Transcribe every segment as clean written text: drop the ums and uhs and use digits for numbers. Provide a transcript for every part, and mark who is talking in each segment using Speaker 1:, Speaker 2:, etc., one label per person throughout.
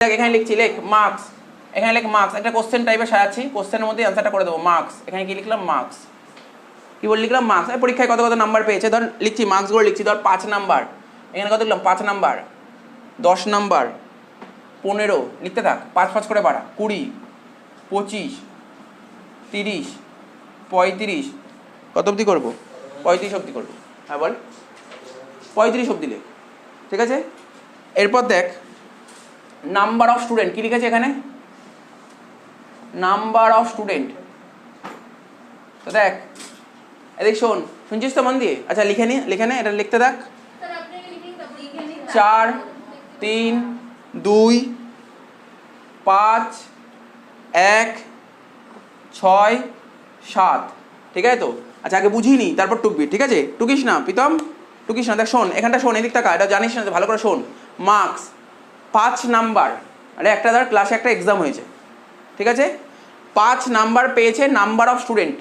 Speaker 1: দেখ এখানে লিখছি, লেখ মার্কস, এখানে লেখ মার্কস। একটা কোশ্চেন টাইপের সাজাচ্ছি, কোশ্চেনের মধ্যে অ্যান্সারটা করে দেবো মার্কস। এখানে কি লিখলাম? মার্কস। কি বলে লিখলাম? মার্কস। পরীক্ষায় কত কত নাম্বার পেয়েছে ধর লিখছি, মার্কসগুলো লিখছি। ধর 5 নাম্বার, এখানে কত লিখলাম? 5 নাম্বার, 10 নাম্বার, 15, লিখতে থাক, 5 5 করে বাড়া, 20, 25, 30, 35, কত অবধি করবো? 35 অবধি করবো। হ্যাঁ বল, 35 অবধি লেখ, ঠিক আছে? এরপর দেখ নাম্বার অফ স্টুডেন্ট কি লিখেছে এখানে? Number of student. তো দেখ এদিক শোন, শুনছিস তো মন দিয়ে? আচ্ছা লিখে নি, লিখে নে, এটা লিখতে দেখ। 4 3 2 5 1 6 7, ঠিক আছে তো? আচ্ছা আগে বুঝিয়ে নি, তারপর টুকবি, ঠিক আছে? টুকিস না প্রীতম, টুকিস না। দেখ শোন, এখানটা শোন, এদিক টাকা, এটা জানিস না, ভালো করে শোন। মার্কস 5 নাম্বার, আরে একটা ধর ক্লাসে একটা এক্সাম হয়েছে, ঠিক আছে? 5 নাম্বার পেয়েছে number of student.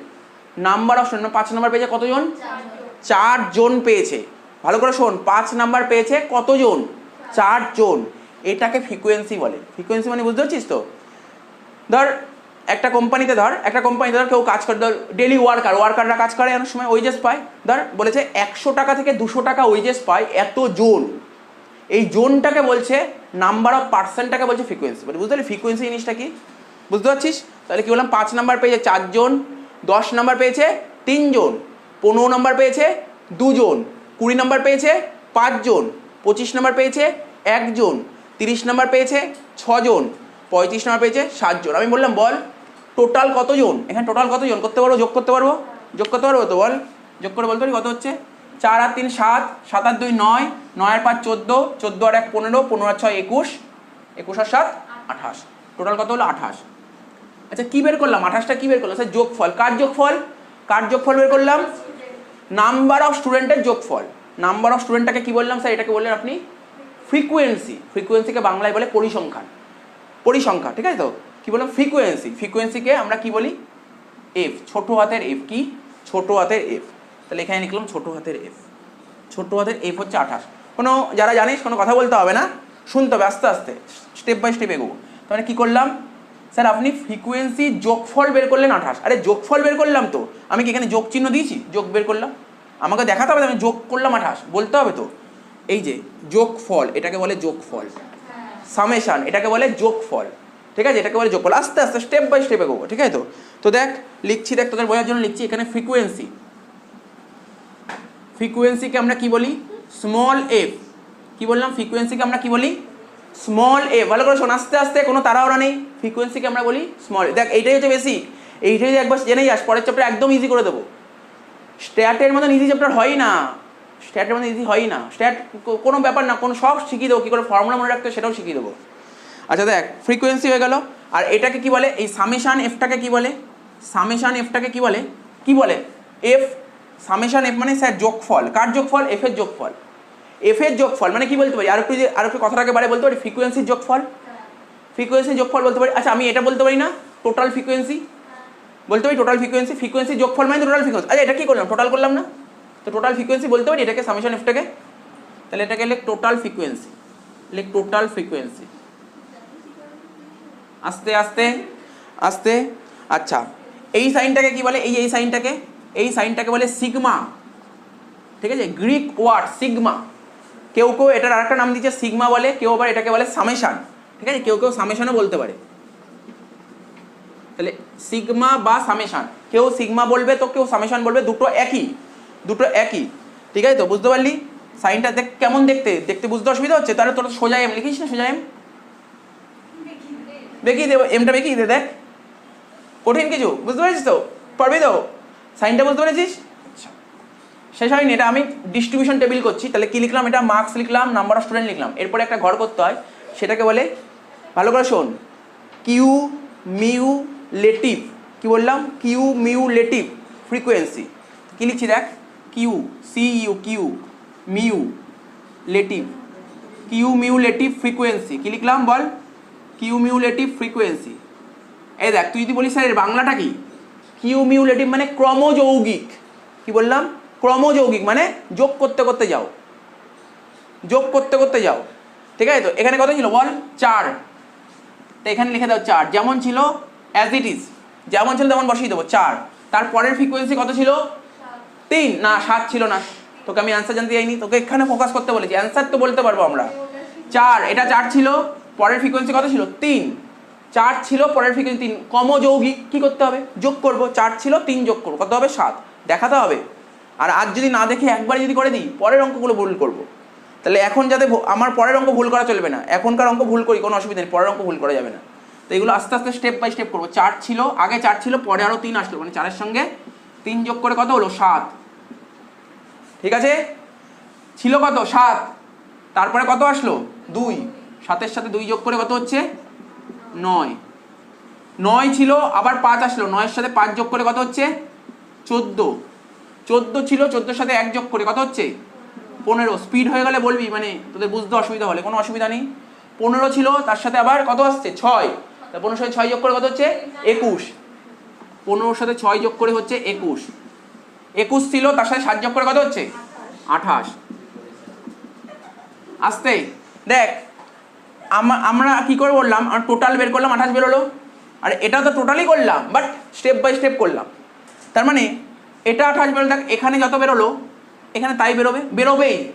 Speaker 1: Number of student 5 number পেয়েছে কতজন? 4 জন পেয়েছে। ভালো করে শোন, 5 নাম্বার পেয়েছে কতজন? 4 জন। এটাকে ফ্রিকোয়েন্সি বলে। ফ্রিকোয়েন্সি মানে বুঝতে পারছিস তো? ধর একটা কোম্পানিতে, ধর একটা কোম্পানিতে ধর কেউ কাজ করে, ধর ডেলি ওয়ার্কাররা কাজ করে, অনেক সময় ওয়েজেস পায়। ধর বলেছে 100 টাকা থেকে 200 টাকা ওয়েজেস পায় এত জন। এই জোনটাকে বলছে নাম্বার অফ পার্সেন্টটাকে বলছে ফ্রিকোয়েন্সি। মানে বুঝতে পারলি ফ্রিকোয়েন্সি জিনিসটা কি? বুঝতে পারছিস? তাহলে কি বললাম? 5 নাম্বার পেয়েছে 4 জন, 10 নাম্বার পেয়েছে 3 জন, 15 নাম্বার পেয়েছে 2 জন, 20 নাম্বার পেয়েছে 5 জন, 25 নাম্বার পেয়েছে 1 জন, 30 নাম্বার পেয়েছে 6 জন, 35 নাম্বার পেয়েছে 7 জন। আমি বললাম বল টোটাল কতজন? এখানে টোটাল কতজন করতে পারবো? যোগ করতে পারবো? যোগ করতে পারবো তো? বল যোগ করে বলতে পারি কত হচ্ছে? 4 আর 3 7, 7 আর 2 9, 9 আর 5 14, 14 আর 1 15, 15 আর 6 21, 21 আর 7 28। টোটাল কত হলো? 28। আচ্ছা কি বের করলাম? 28টা কি বের করলাম? স্যার যোগফল। কার যোগফল? কার যোগফল বের করলাম? নাম্বার অফ স্টুডেন্টের যোগফল। নাম্বার অফ স্টুডেন্টটাকে কি বললাম স্যার? এটাকে বললেন আপনি ফ্রিকোয়েন্সি। ফ্রিকোয়েন্সিকে বাংলায় বলে পরিসংখ্যান। পরিসংখ্যা, ঠিক আছে তো? কি বললাম? ফ্রিকোয়েন্সি। ফ্রিকোয়েন্সিকে আমরা কি বলি? এফ, ছোট হাতের এফ। কি? ছোট হাতের এফ। তাহলে এখানে লিখলাম ছোট হাতের এফ। ছোট হাতের এফ হচ্ছে 28। কোনো যারা জানিস কোনো কথা বলতে হবে না, শুনতে হবে আস্তে আস্তে, স্টেপ বাই স্টেপ এগোবো। তাহলে কি করলাম? স্যার আপনি ফ্রিকোয়েন্সি যোগফল বের করলেন 28। আরে যোগফল বের করলাম তো, আমি কি এখানে যোগ চিহ্ন দিয়েছি? যোগ বের করলাম, আমাকে দেখাতে হবে আমি যোগ করলাম 28, বলতে হবে তো। এই যে যোগফল, এটাকে বলে যোগফল। সামেশান, এটাকে বলে যোগফল, ঠিক আছে? এটাকে বলে যোগফল। আস্তে আস্তে স্টেপ বাই স্টেপ এগোবো, ঠিক আছে তো? তো দেখ লিখছি, দেখ তোদের বোঝার জন্য লিখছি। এখানে ফ্রিকোয়েন্সি, ফ্রিকোয়েন্সিকে আমরা কি বলি? Small F. কি বললাম? ফ্রিকোয়েন্সিকে আমরা কি বলি? Small F. ভালো করে শোন, আস্তে আস্তে, কোনো তাড়াহুড়া নেই। ফ্রিকোয়েন্সিকে আমরা বলি স্মল এফ। দেখ এইটাই হচ্ছে বেসিক। এইটাই যদি একবার জেনে যাস, পরের চ্যাপ্টার একদম ইজি করে দেবো। স্ট্যাটের মতন ইজি চ্যাপ্টার হয় না, স্ট্যাটের মধ্যে ইজি হয় না। স্ট্যাট কোনো ব্যাপার না, কোনো সব শিখিয়ে দেবো। কী করে ফর্মুলা মনে রাখতে সেটাও শিখিয়ে দেবো। আচ্ছা দেখ ফ্রিকোয়েন্সি হয়ে গেল। আর এটাকে কি বলে? এই সামেশান এফটাকে কি বলে? সামেশান এফটাকে কি বলে? কি বলে? এফ। সামেশান এফ মানে স্যার যোগফল। কার যোগফল? এফ এর যোগফল। এফ এর যোগফল মানে কি বলতে পারি? আর একটু কথাটাকে বারে বলতে পারি, ফ্রিকোয়েন্সির যোগফল। ফ্রিকোয়েন্সির যোগফল বলতে পারি। আচ্ছা আমি এটা বলতে পারি না, টোটাল ফ্রিকোয়েন্সি বলতে পারি। টোটাল ফ্রিকোয়েন্সি, ফ্রিকোয়েন্সির যোগফল মানে টোটাল ফ্রিকোয়েন্সি। আচ্ছা এটা কি করলাম? টোটাল করলাম না তো? টোটাল ফ্রিকোয়েন্সি বলতে পারি এটাকে, সামেশান এফটাকে। তাহলে এটাকে লেখ টোটাল ফ্রিকোয়েন্সি। লেখ টোটাল ফ্রিকোয়েন্সি। আস্তে আস্তে আস্তে। আচ্ছা এই সাইনটাকে কি বলে? এই সাইনটাকে, এই সাইনটাকে বলে সিগমা, ঠিক আছে? Greek word sigma. কেউ কেউ এটার আরেকটা নাম দিচ্ছে সিগমা বলে, কেউ আবার এটাকে বলে সামেশান, ঠিক আছে? কেউ কেউ সামেশানও বলতে পারে। তাহলে সিগমা বা সামেশান, কেউ সিগমা বলবে তো কেউ সামেশান বলবে, দুটো একই, দুটো একই, ঠিক আছে তো? বুঝতে পারলি? সাইনটা দেখ কেমন দেখতে, দেখতে বুঝতে অসুবিধা হচ্ছে? তাহলে তোরা সোজা এম লিখিস না? সোজা এম বেঁকিয়ে দেবো, এমটা বেঁকিয়ে দে। দেখ কঠিন কিছু বুঝতে পেরেছিস তো? পারবি তো? সাইনটা বুঝতে পেরেছিস? আচ্ছা শেষ হয়নি, এটা আমি ডিস্ট্রিবিউশন টেবিল করছি। তাহলে কি লিখলাম? এটা মার্কস লিখলাম, নাম্বার অফ স্টুডেন্ট লিখলাম। এরপরে একটা ঘর করতে হয়, সেটাকে বলে, ভালো করে শোন, কিউমিউলেটিভ। কি বললাম? Cumulative frequency. কি লিখছি দেখ, কিউ C U, cumulative, cumulative frequency. কি লিখলাম বল? Cumulative frequency. এই দেখ তুই যদি বলিস স্যার এর বাংলাটা কি? কিউমিউলেটিভ মানে ক্রমযৌগিক। কি বললাম? ক্রমযৌগিক মানে যোগ করতে করতে যাও, যোগ করতে করতে যাও, ঠিক আছে তো? এখানে কত ছিল বল? 4। তো এখানে লিখে দাও 4, যেমন ছিল অ্যাজ ইট ইজ, যেমন ছিল তেমন বসিয়ে দেবো 4। তারপরের ফ্রিকোয়েন্সি কত ছিল? 3 না 7 ছিল না, তোকে আমি অ্যান্সার জানতে যাইনি, তোকে এখানে ফোকাস করতে বলেছি, অ্যান্সার তো বলতে পারবো আমরা। 4, এটা 4 ছিল, পরের ফ্রিকোয়েন্সি কত ছিল? 3। 4 ছিল, পরের ফ্রিকোয়েন্সি 3, সমযৌগিক, কি করতে হবে? যোগ করব, 4 ছিল 3 যোগ করবো, কত হবে? 7, দেখাতে হবে। আর আজ যদি না দেখে একবার যদি করে দিই, পরের অঙ্কগুলো ভুল করব। তাহলে এখন যাতে আমার পরের অঙ্ক ভুল করা চলবে না, এখনকার অঙ্ক ভুল করি কোনো অসুবিধা নেই, পরের অঙ্ক ভুল করা যাবে না। তো এগুলো আস্তে আস্তে স্টেপ বাই স্টেপ করবো। 4 ছিল, আগে 4 ছিল, পরে আরও 3 আসলো, মানে 4-এর সঙ্গে 3 যোগ করে কত হলো? 7। ঠিক আছে, ছিল কত? 7, তারপরে কত আসলো? 2, 7-এর সাথে 2 যোগ করে কত হচ্ছে? 9। 9 ছিল, আবার 5 আসলো, 9-এর সাথে 5 যোগ করে কত হচ্ছে? 14। 14 ছিল, 14-এর সাথে 1 যোগ করে কত হচ্ছে? 15। স্পিড হয়ে গেলে বলবি, মানে তোদের বুঝতে অসুবিধা হলে, কোনো অসুবিধা নেই। 15 ছিল, তার সাথে আবার কত আসছে? 6। তা 15-এর সাথে 6 যোগ করে কত হচ্ছে? 21। 15-এর সাথে 6 যোগ করে হচ্ছে 21। 21 ছিল, তার সাথে 7 যোগ করে কত হচ্ছে? 28। আসতে দেখ, আমরা কি করে বললাম, আমরা টোটাল বের করলাম, 28 বেরোলো। আর এটা তো টোটালি করলাম, বাট স্টেপ বাই স্টেপ করলাম। তার মানে এটা 28 বেরোলো, দেখ এখানে যত বেরোলো এখানে তাই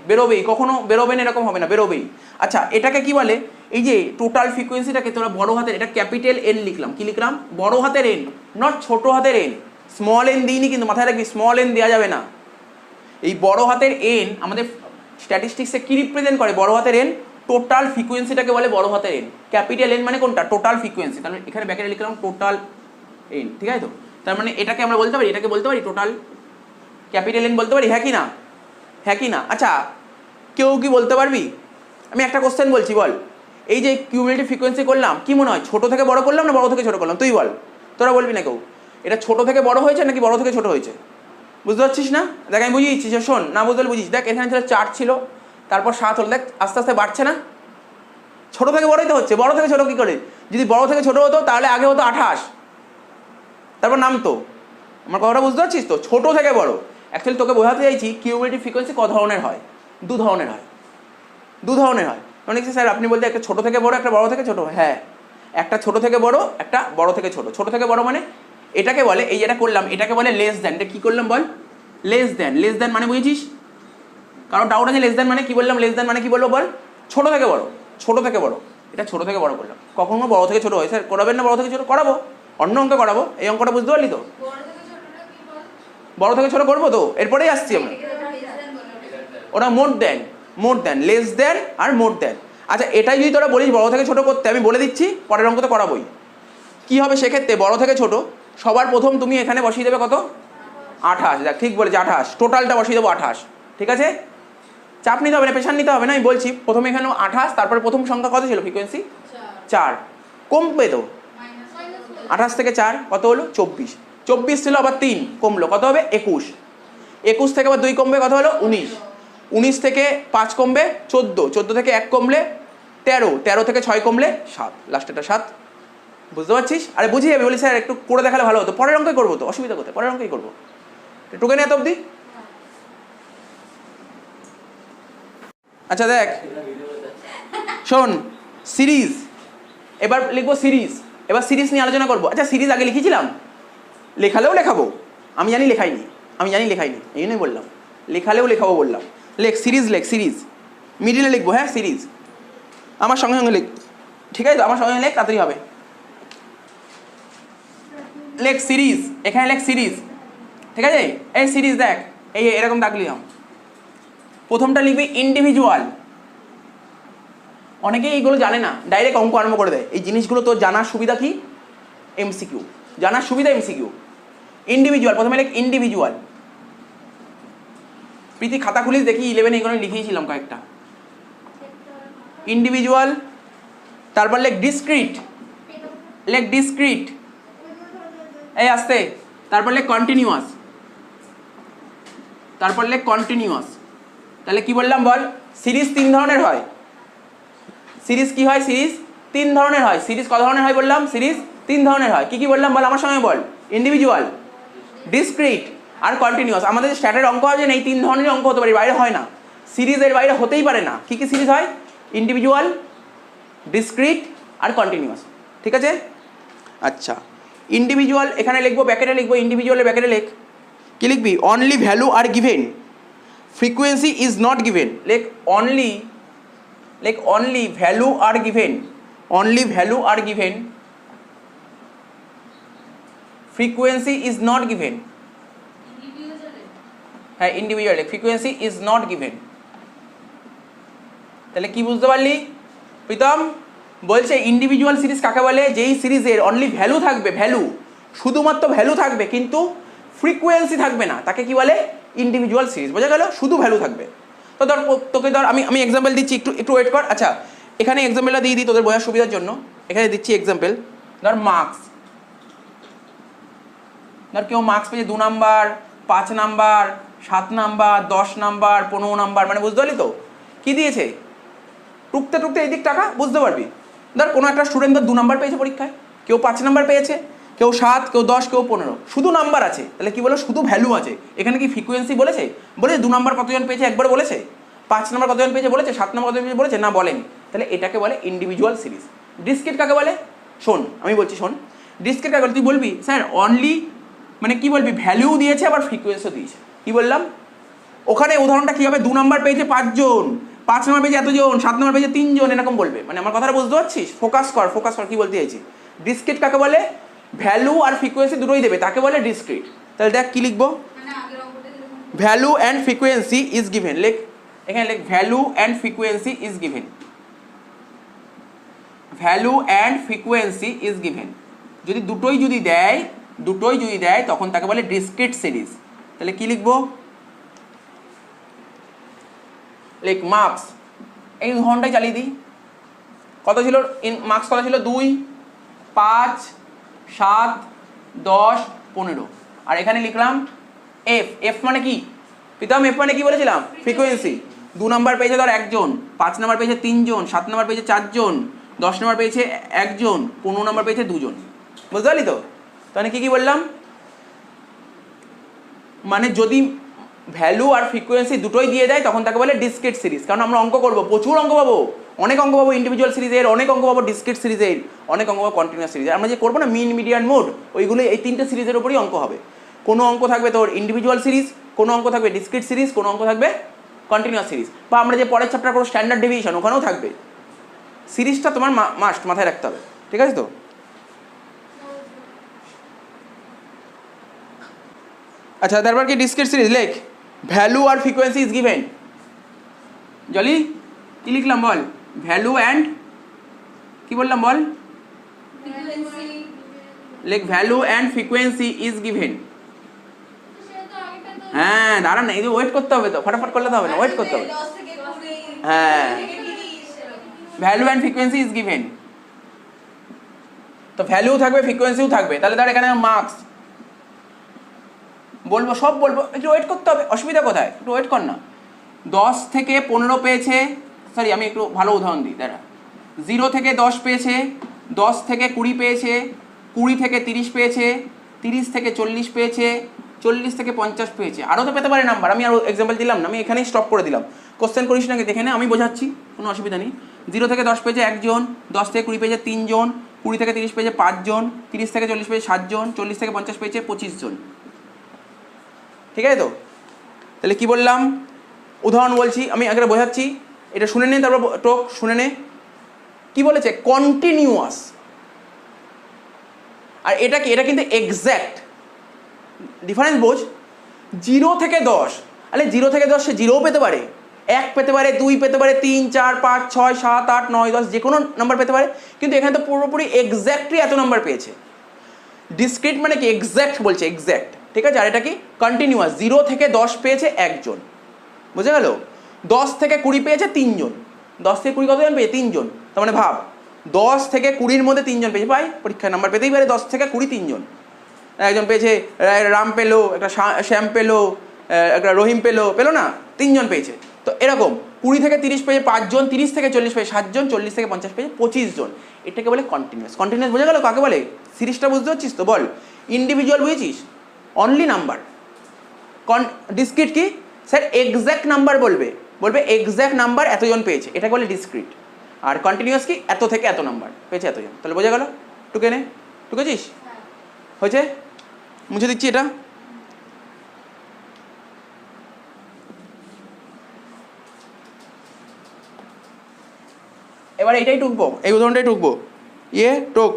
Speaker 1: বেরোবেই, কখনো বেরোবে না এরকম হবে না, বেরোবেই। আচ্ছা, এটাকে কি বলে? এই যে টোটাল ফ্রিকোয়েন্সিটাকে তোরা বড় হাতের, এটা ক্যাপিটাল এন লিখলাম, কি লিখলাম? বড় হাতের এন, নট ছোট হাতের এন। স্মল এন দিইনি কিন্তু, মাথায় রাখবি স্মল এন দেওয়া যাবে না। এই বড় হাতের এন আমাদের স্ট্যাটিস্টিক্সে কি রিপ্রেজেন্ট করে? বড় হাতের এন টোটাল ফ্রিকোয়েন্সিটাকে বলে বড় হাতের এন। ক্যাপিটাল এন মানে কোনটা? Total frequency. তাহলে এখানে ব্যাকেটে লিখলাম টোটাল এন, ঠিক আছে তো? তার মানে এটাকে আমরা বলতে পারি, এটাকে বলতে পারি টোটাল ক্যাপিটাল এন বলতে পারি, হ্যাঁ কি না? হ্যাঁ কি না? আচ্ছা, কেউ কি বলতে পারবি? আমি একটা কোশ্চেন বলছি, বল এই যে কিউমুলেটিভ ফ্রিকোয়েন্সি করলাম, কি মনে হয় ছোট থেকে বড় করলাম না বড় থেকে ছোট করলাম? তুই বল, তোরা বলবি না কেউ। এটা ছোট থেকে বড় হয়েছে নাকি বড় থেকে ছোট হয়েছে? বুঝতে পারছিস না? দেখ আমি বুঝিয়ে দিচ্ছি, শোন, না বুঝতে বুঝিস। দেখ এখানে ছিল 4 ছিল, তারপর 7 হলো, দেখ আস্তে আস্তে বাড়ছে না? ছোট থেকে বড়ই তো হচ্ছে, বড় থেকে ছোট কি করে? যদি বড় থেকে ছোট হতো তাহলে আগে হতো 28, তারপর নামতো। আমার কথাটা বুঝতে পারছিস তো? ছোট থেকে বড়। অ্যাকচুয়ালি তোকে বোঝাতে চাইছি কিউমুলেটিভ ফ্রিকোয়েন্সি ক ধরনের হয়? দু ধরনের হয়। মানে স্যার আপনি বলতে একটা ছোট থেকে বড়, একটা বড় থেকে ছোট। হ্যাঁ, একটা ছোট থেকে বড়, একটা বড় থেকে ছোট। ছোট থেকে বড় মানে এটাকে বলে, এই যেটা করলাম এটাকে বলে লেস দ্যান। এটা কি করলাম বল? লেস দ্যান মানে বুঝেছিস? কারণ ডাউট আছে লেস দ্যান মানে কি বললাম? লেস দ্যান মানে কি বলবো বল? ছোট থেকে বড়। এটা ছোট থেকে বড় করলাম। কখনো বড় থেকে ছোট হয়? স্যার করাবেন না বড় থেকে ছোট? করাবো, অন্য অঙ্ক করাবো। এই অঙ্কটা বুঝতে পারলি তো? বড় থেকে ছোট করবো তো, এরপরেই আসছি আমরা। ওরা মোর দ্যান, লেস দ্যান আর মোর দ্যান। আচ্ছা, এটাই যদি তোরা বলিস বড় থেকে ছোট করতে, আমি বলে দিচ্ছি পরের অঙ্ক তো করাবোই। কি হবে সেক্ষেত্রে? বড় থেকে ছোট সবার প্রথম তুমি এখানে বসিয়ে দেবে কত? 28। দেখ ঠিক বলেছি, 28। টোটালটা বসিয়ে দেবো 28, ঠিক আছে? চাপ নিতে হবে না, প্রেশার নিতে হবে না, আমি বলছি। প্রথমে এখানে 28, তারপরে প্রথম সংখ্যা কত ছিল? ফ্রিকোয়েন্সি 4। কমবে তো, 28 থেকে 4 কত হলো? 24। 24 ছিল, আবার 3 কমলো, কত হবে? 21। 21 থেকে আবার 2 কমবে, কত হলো? 19। 19 থেকে 5 কমবে 14। 14 থেকে 1 কমলে 13। 13 থেকে 6 কমলে 7, লাস্টেটা 7। বুঝতে পারছিস? আরে বুঝিয়ে যাবি। বলি স্যার একটু করে দেখালে ভালো হতো। পরের অঙ্কই করবো তো, অসুবিধা কোথায়? পরের অঙ্কই করবো, টুকে নিয়ে এত অব্দি। আচ্ছা দেখ, শোন, সিরিজ এবার লিখবো, এবার সিরিজ নিয়ে আলোচনা করবো। আচ্ছা, সিরিজ আগে লিখেছিলাম, লেখালেও লেখাবো। আমি জানি লেখাইনি, এই জন্যই বললাম লেখালেও লেখাবো বললাম। সিরিজ মিডিলে লিখবো। হ্যাঁ, সিরিজ আমার সঙ্গে সঙ্গে লিখ, ঠিক আছে তো? আমার সঙ্গে লেখ, তাড়াতাড়ি হবে। লেখ সিরিজ, এখানে লেখ সিরিজ, ঠিক আছে? এই সিরিজ দেখ, এই এরকম দাগ লিখলাম। প্রথমটা লিখবি ইন্ডিভিজুয়াল। অনেকেই এইগুলো জানে না, ডাইরেক্ট অঙ্ক আরম্ভ করে দেয়। এই জিনিসগুলো তোর জানার সুবিধা কি? এমসিকিউ জানার সুবিধা, এমসিকিউ। ইন্ডিভিজুয়াল, প্রথমে লেখ ইন্ডিভিজুয়াল। প্রীতি খাতা খুলিস দেখি, 11 এইগুলো লিখিয়েছিলাম কয়েকটা। ইন্ডিভিজুয়াল, তারপর লেখ ডিসক্রিট, এই আসতে। তারপর লেখ কন্টিনিউয়াস, তাহলে কি বললাম বল? সিরিজ 3 ধরনের হয়। সিরিজ কি হয়? সিরিজ 3 ধরনের হয়। সিরিজ ক ধরনের হয় বললাম? সিরিজ 3 ধরনের হয়। কি কি বললাম বল আমার সঙ্গে বল? ইন্ডিভিজুয়াল, ডিসক্রিট আর কন্টিনিউয়াস। আমাদের স্ট্যাটের অঙ্ক হয় যে এই 3 ধরনের অঙ্ক হতে পারে, বাইরে হয় না। সিরিজের বাইরে হতেই পারে না। কি কি সিরিজ হয়? ইন্ডিভিজুয়াল, ডিসক্রিট আর কন্টিনিউয়াস। ঠিক আছে? আচ্ছা, ইন্ডিভিজুয়াল এখানে লিখবো, ব্যাকেটে লিখবো, ইন্ডিভিজুয়ালের ব্যাকেটে লেখ, কি লিখবি? Only value are given, frequency is not given. লেখ অনলি, লেখ only value are given, only value are given, frequency is not given. হ্যাঁ individual, frequency is not given. তাহলে কি বুঝতে পারলি প্রীতম? বলছে ইন্ডিভিজুয়াল সিরিজ কাকে বলে? যেই সিরিজের অনলি ভ্যালু থাকবে, ভ্যালু, শুধুমাত্র ভ্যালু থাকবে কিন্তু ফ্রিকোয়েন্সি থাকবে না, তাকে কি বলে? Individual series. বোঝা গেল? শুধু ভ্যালু থাকবে। তো ধর তোকে ধর আমি এক্সাম্পল দিচ্ছি, একটু ওয়েট কর। আচ্ছা এখানে এক্সাম্পলটা দিয়ে দিই তোদের বোঝার সুবিধার জন্য। এখানে দিচ্ছি এক্সাম্পল, ধর মার্কস, ধর কেউ মার্কস পেয়েছে 2 number, 5 number, 7 number, 10 number, 15 number, মানে বুঝতে পারলি তো কি দিয়েছে? টুকতে টুকতে এই দিক টাকা বুঝতে পারবি। ধর কোনো একটা স্টুডেন্ট ধর 2 নাম্বার পেয়েছে পরীক্ষায়, কেউ 5 নাম্বার পেয়েছে, কেউ 7, কেউ 10, কেউ 15, শুধু নাম্বার আছে। তাহলে কি বলো? শুধু ভ্যালু আছে। এখানে কি ফ্রিকোয়েন্সি বলেছে? বলেছে 2 নাম্বার কতজন পেয়েছে একবার বলেছে? 5 নাম্বার কতজন পেয়েছে বলেছে? 7 নাম্বার কতজন পেয়েছে বলেছে? না, বলেনি। তাহলে এটাকে বলে ইন্ডিভিজুয়াল সিরিজ। ডিসক্রিট কাকে বলে? শোন আমি বলছি, শোন। ডিসক্রিট কাকে বলে? তুই বলবি স্যার অনলি, মানে কি বলবি? ভ্যালু দিয়েছে আবার ফ্রিকোয়েন্সিও দিয়েছে। কি বললাম? ওখানে উদাহরণটা কী হবে? 2 নাম্বার পেয়েছে 5 জন, 5 নাম্বার পেয়েছে এতজন, 7 নাম্বার পেয়েছে 3 জন, এরকম বলবে। মানে আমার কথাটা বুঝতে পারছিস? ফোকাস কর, ফোকাস কর, কি বলতে চাইছি। ডিসক্রিট কাকে বলে? ভ্যালু আর ফ্রিকোয়েন্সি দুটোই দেবে, তাকে বলে ডিসক্রিট। তাহলে দেখ কি লিখবো? Value and frequency is given. লেখ এখানে, লেখ value and frequency is given, value and frequency is given. যদি দুটোই যদি দেয় তখন তাকে বলে ডিসক্রিট সিরিজ। তাহলে কি লিখবো? লেখ মার্কস, এই উদাহরণটাই চালিয়ে দিই। কত ছিল মার্কস? কত ছিল? 2, 5, 7, 10, 15। আর এখানে লিখলাম এফ। এফ মানে কি প্রীতম? এফ মানে কি বলেছিলাম? ফ্রিকোয়েন্সি। 2 নাম্বার পেয়েছে ধর 1 জন, 5 নাম্বার পেয়েছে 3 জন, 7 নাম্বার পেয়েছে 4 জন, 10 নাম্বার পেয়েছে 1 জন, 15 নাম্বার পেয়েছে 2 জন। বুঝতে পারলি তো? তাহলে কি বললাম? মানে যদি ভ্যালু আর ফ্রিকোয়েন্সি দুটোই দিয়ে দেয় তখন তাকে বলে ডিসক্রিট সিরিজ। কারণ আমরা অঙ্ক করবো, প্রচুর অঙ্ক পাবো, অনেক অঙ্ক পাবো ইন্ডিভিজুয়াল সিরিজের, অনেক অঙ্ক পাবো ডিসক্রিট সিরিজের, অনেক অঙ্ক পাবো কন্টিনিউয়াস সিরিজের। আমরা যে করবো না মিন, মিডিয়ান, মোড, ওইগুলো এই 3টে সিরিজের উপরই অঙ্ক হবে। কোনো অঙ্ক থাকবে তোর ইন্ডিভিজুয়াল সিরিজ, কোনো অঙ্ক থাকবে ডিসক্রিট সিরিজ, কোনো অঙ্ক থাকবে কন্টিনিউয়াস সিরিজ। বা আমরা যে পরের চ্যাপ্টার করবো স্ট্যান্ডার্ড ডেভিয়েশন, ওখানেও থাকবে। সিরিজটা তোমার মাস্ট মাথায় রাখতে হবে, ঠিক আছে তো? আচ্ছা তারপর কি ডিসক্রিট সিরিজ? লেখ ভ্যালু আর ফ্রিকোয়েন্সি ইজ গিভেন। জলি কি লিখলাম বল? ভ্যালু অ্যান্ড কি বললাম বল? লেখ value and frequency is given. হ্যাঁ দাঁড়ান না, এই যে ওয়েট করতে হবে তো, ফটাফট করলে তো হবে না, ওয়েট করতে হবে। হ্যাঁ, value and frequency is given. তো ভ্যালু থাকবে, ফ্রিকোয়েন্সিও থাকবে। তাহলে ধর এখানে মার্কস বলবো, সব বলবো, একটু ওয়েট করতে হবে, অসুবিধা কোথায়? একটু ওয়েট কর না। 10 থেকে 15 পেয়েছে, সরি আমি একটু ভালো উদাহরণ দিই, দাঁড়া। 0 থেকে 10 পেয়েছে, 10 থেকে 20 পেয়েছে, 20 থেকে 30 পেয়েছে, 30 থেকে 40 পেয়েছে, 40 থেকে 50 পেয়েছে। আরও তো পেতে পারে নাম্বার, আমি আরও এক্সাম্পল দিলাম না, আমি এখানেই স্টপ করে দিলাম। কোশ্চেন করিস না, দেখে নে, আমি বোঝাচ্ছি, কোনো অসুবিধা নেই। 0 থেকে 10 পেয়েছে 1 জন, 10 থেকে 20 পেয়েছে 3 জন, 20 থেকে 30 পেয়েছে 5 জন, 30 থেকে 40 পেয়েছে 7 জন, 40 থেকে 50 পেয়েছে 25 জন। ঠিক আছে তো? তাহলে কি বললাম? উদাহরণ বলছি, আমি আগে বোঝাচ্ছি, এটা শুনে নে, তারপর টোক শুনে নে। কি বলেছে? কন্টিনিউয়াস। আর এটা কি? এটা কিন্তু এক্স্যাক্ট। ডিফারেন্স বোঝ। 0 থেকে 10, আরে 0 থেকে 10 সে 0ও পেতে পারে, 1 পেতে পারে, 2 পেতে পারে, 3, 4, 5, 6, 7, 8, 9, 10, যে কোনো নাম্বার পেতে পারে। কিন্তু এখানে তো পুরোপুরি এক্স্যাক্টলি এত নাম্বার পেয়েছে। ডিসক্রিট মানে কি? এক্স্যাক্ট বলছে, এক্স্যাক্ট, ঠিক আছে? আর এটা কি? কন্টিনিউয়াস। 0 থেকে 10 পেয়েছে 1 জন, বুঝে গেল? 10 থেকে 20 পেয়েছে 3 জন, 10 থেকে 20 কতজন পেয়েছে? 3 জন। তার মানে ভাব, 10 থেকে 20-র মধ্যে 3 জন পেয়েছে। ভাই পরীক্ষায় নাম্বার পেতেই পারে 10 থেকে 20, 3 জন। একজন পেয়েছে, রাম পেলো, একটা শ্যাম পেলো, একটা রহিম পেলো না, 3 জন পেয়েছে। তো এরকম 20 থেকে 30 পেয়েছে 5 জন, 30 থেকে 40 পেয়েছে 7 জন, 40 থেকে 50 পেয়েছে 25 জন। এটাকে বলে কন্টিনিউয়াস। কন্টিনিউয়াস বোঝা গেল কাকে বলে? সিরিজটা বুঝতে পারছিস তো? বল। ইন্ডিভিজুয়াল বুঝেছিস? Only number. ডিসক্রিট কি? স্যার এক্স্যাক্ট নাম্বার বলবে, এক্স্যাক্ট নাম্বার এতজন পেয়েছে, এটাকে বলে ডিসক্রিট। আর কন্টিনিউয়াস কি? এত থেকে এত নাম্বার পেয়েছে এতজন। তাহলে বোঝা গেল? টুকে নে, টুকেছিস? হয়েছে? মুছে দিচ্ছি এটা। এবার এইটাই টুকবো, এই উদাহরণটাই টুকবো। টোক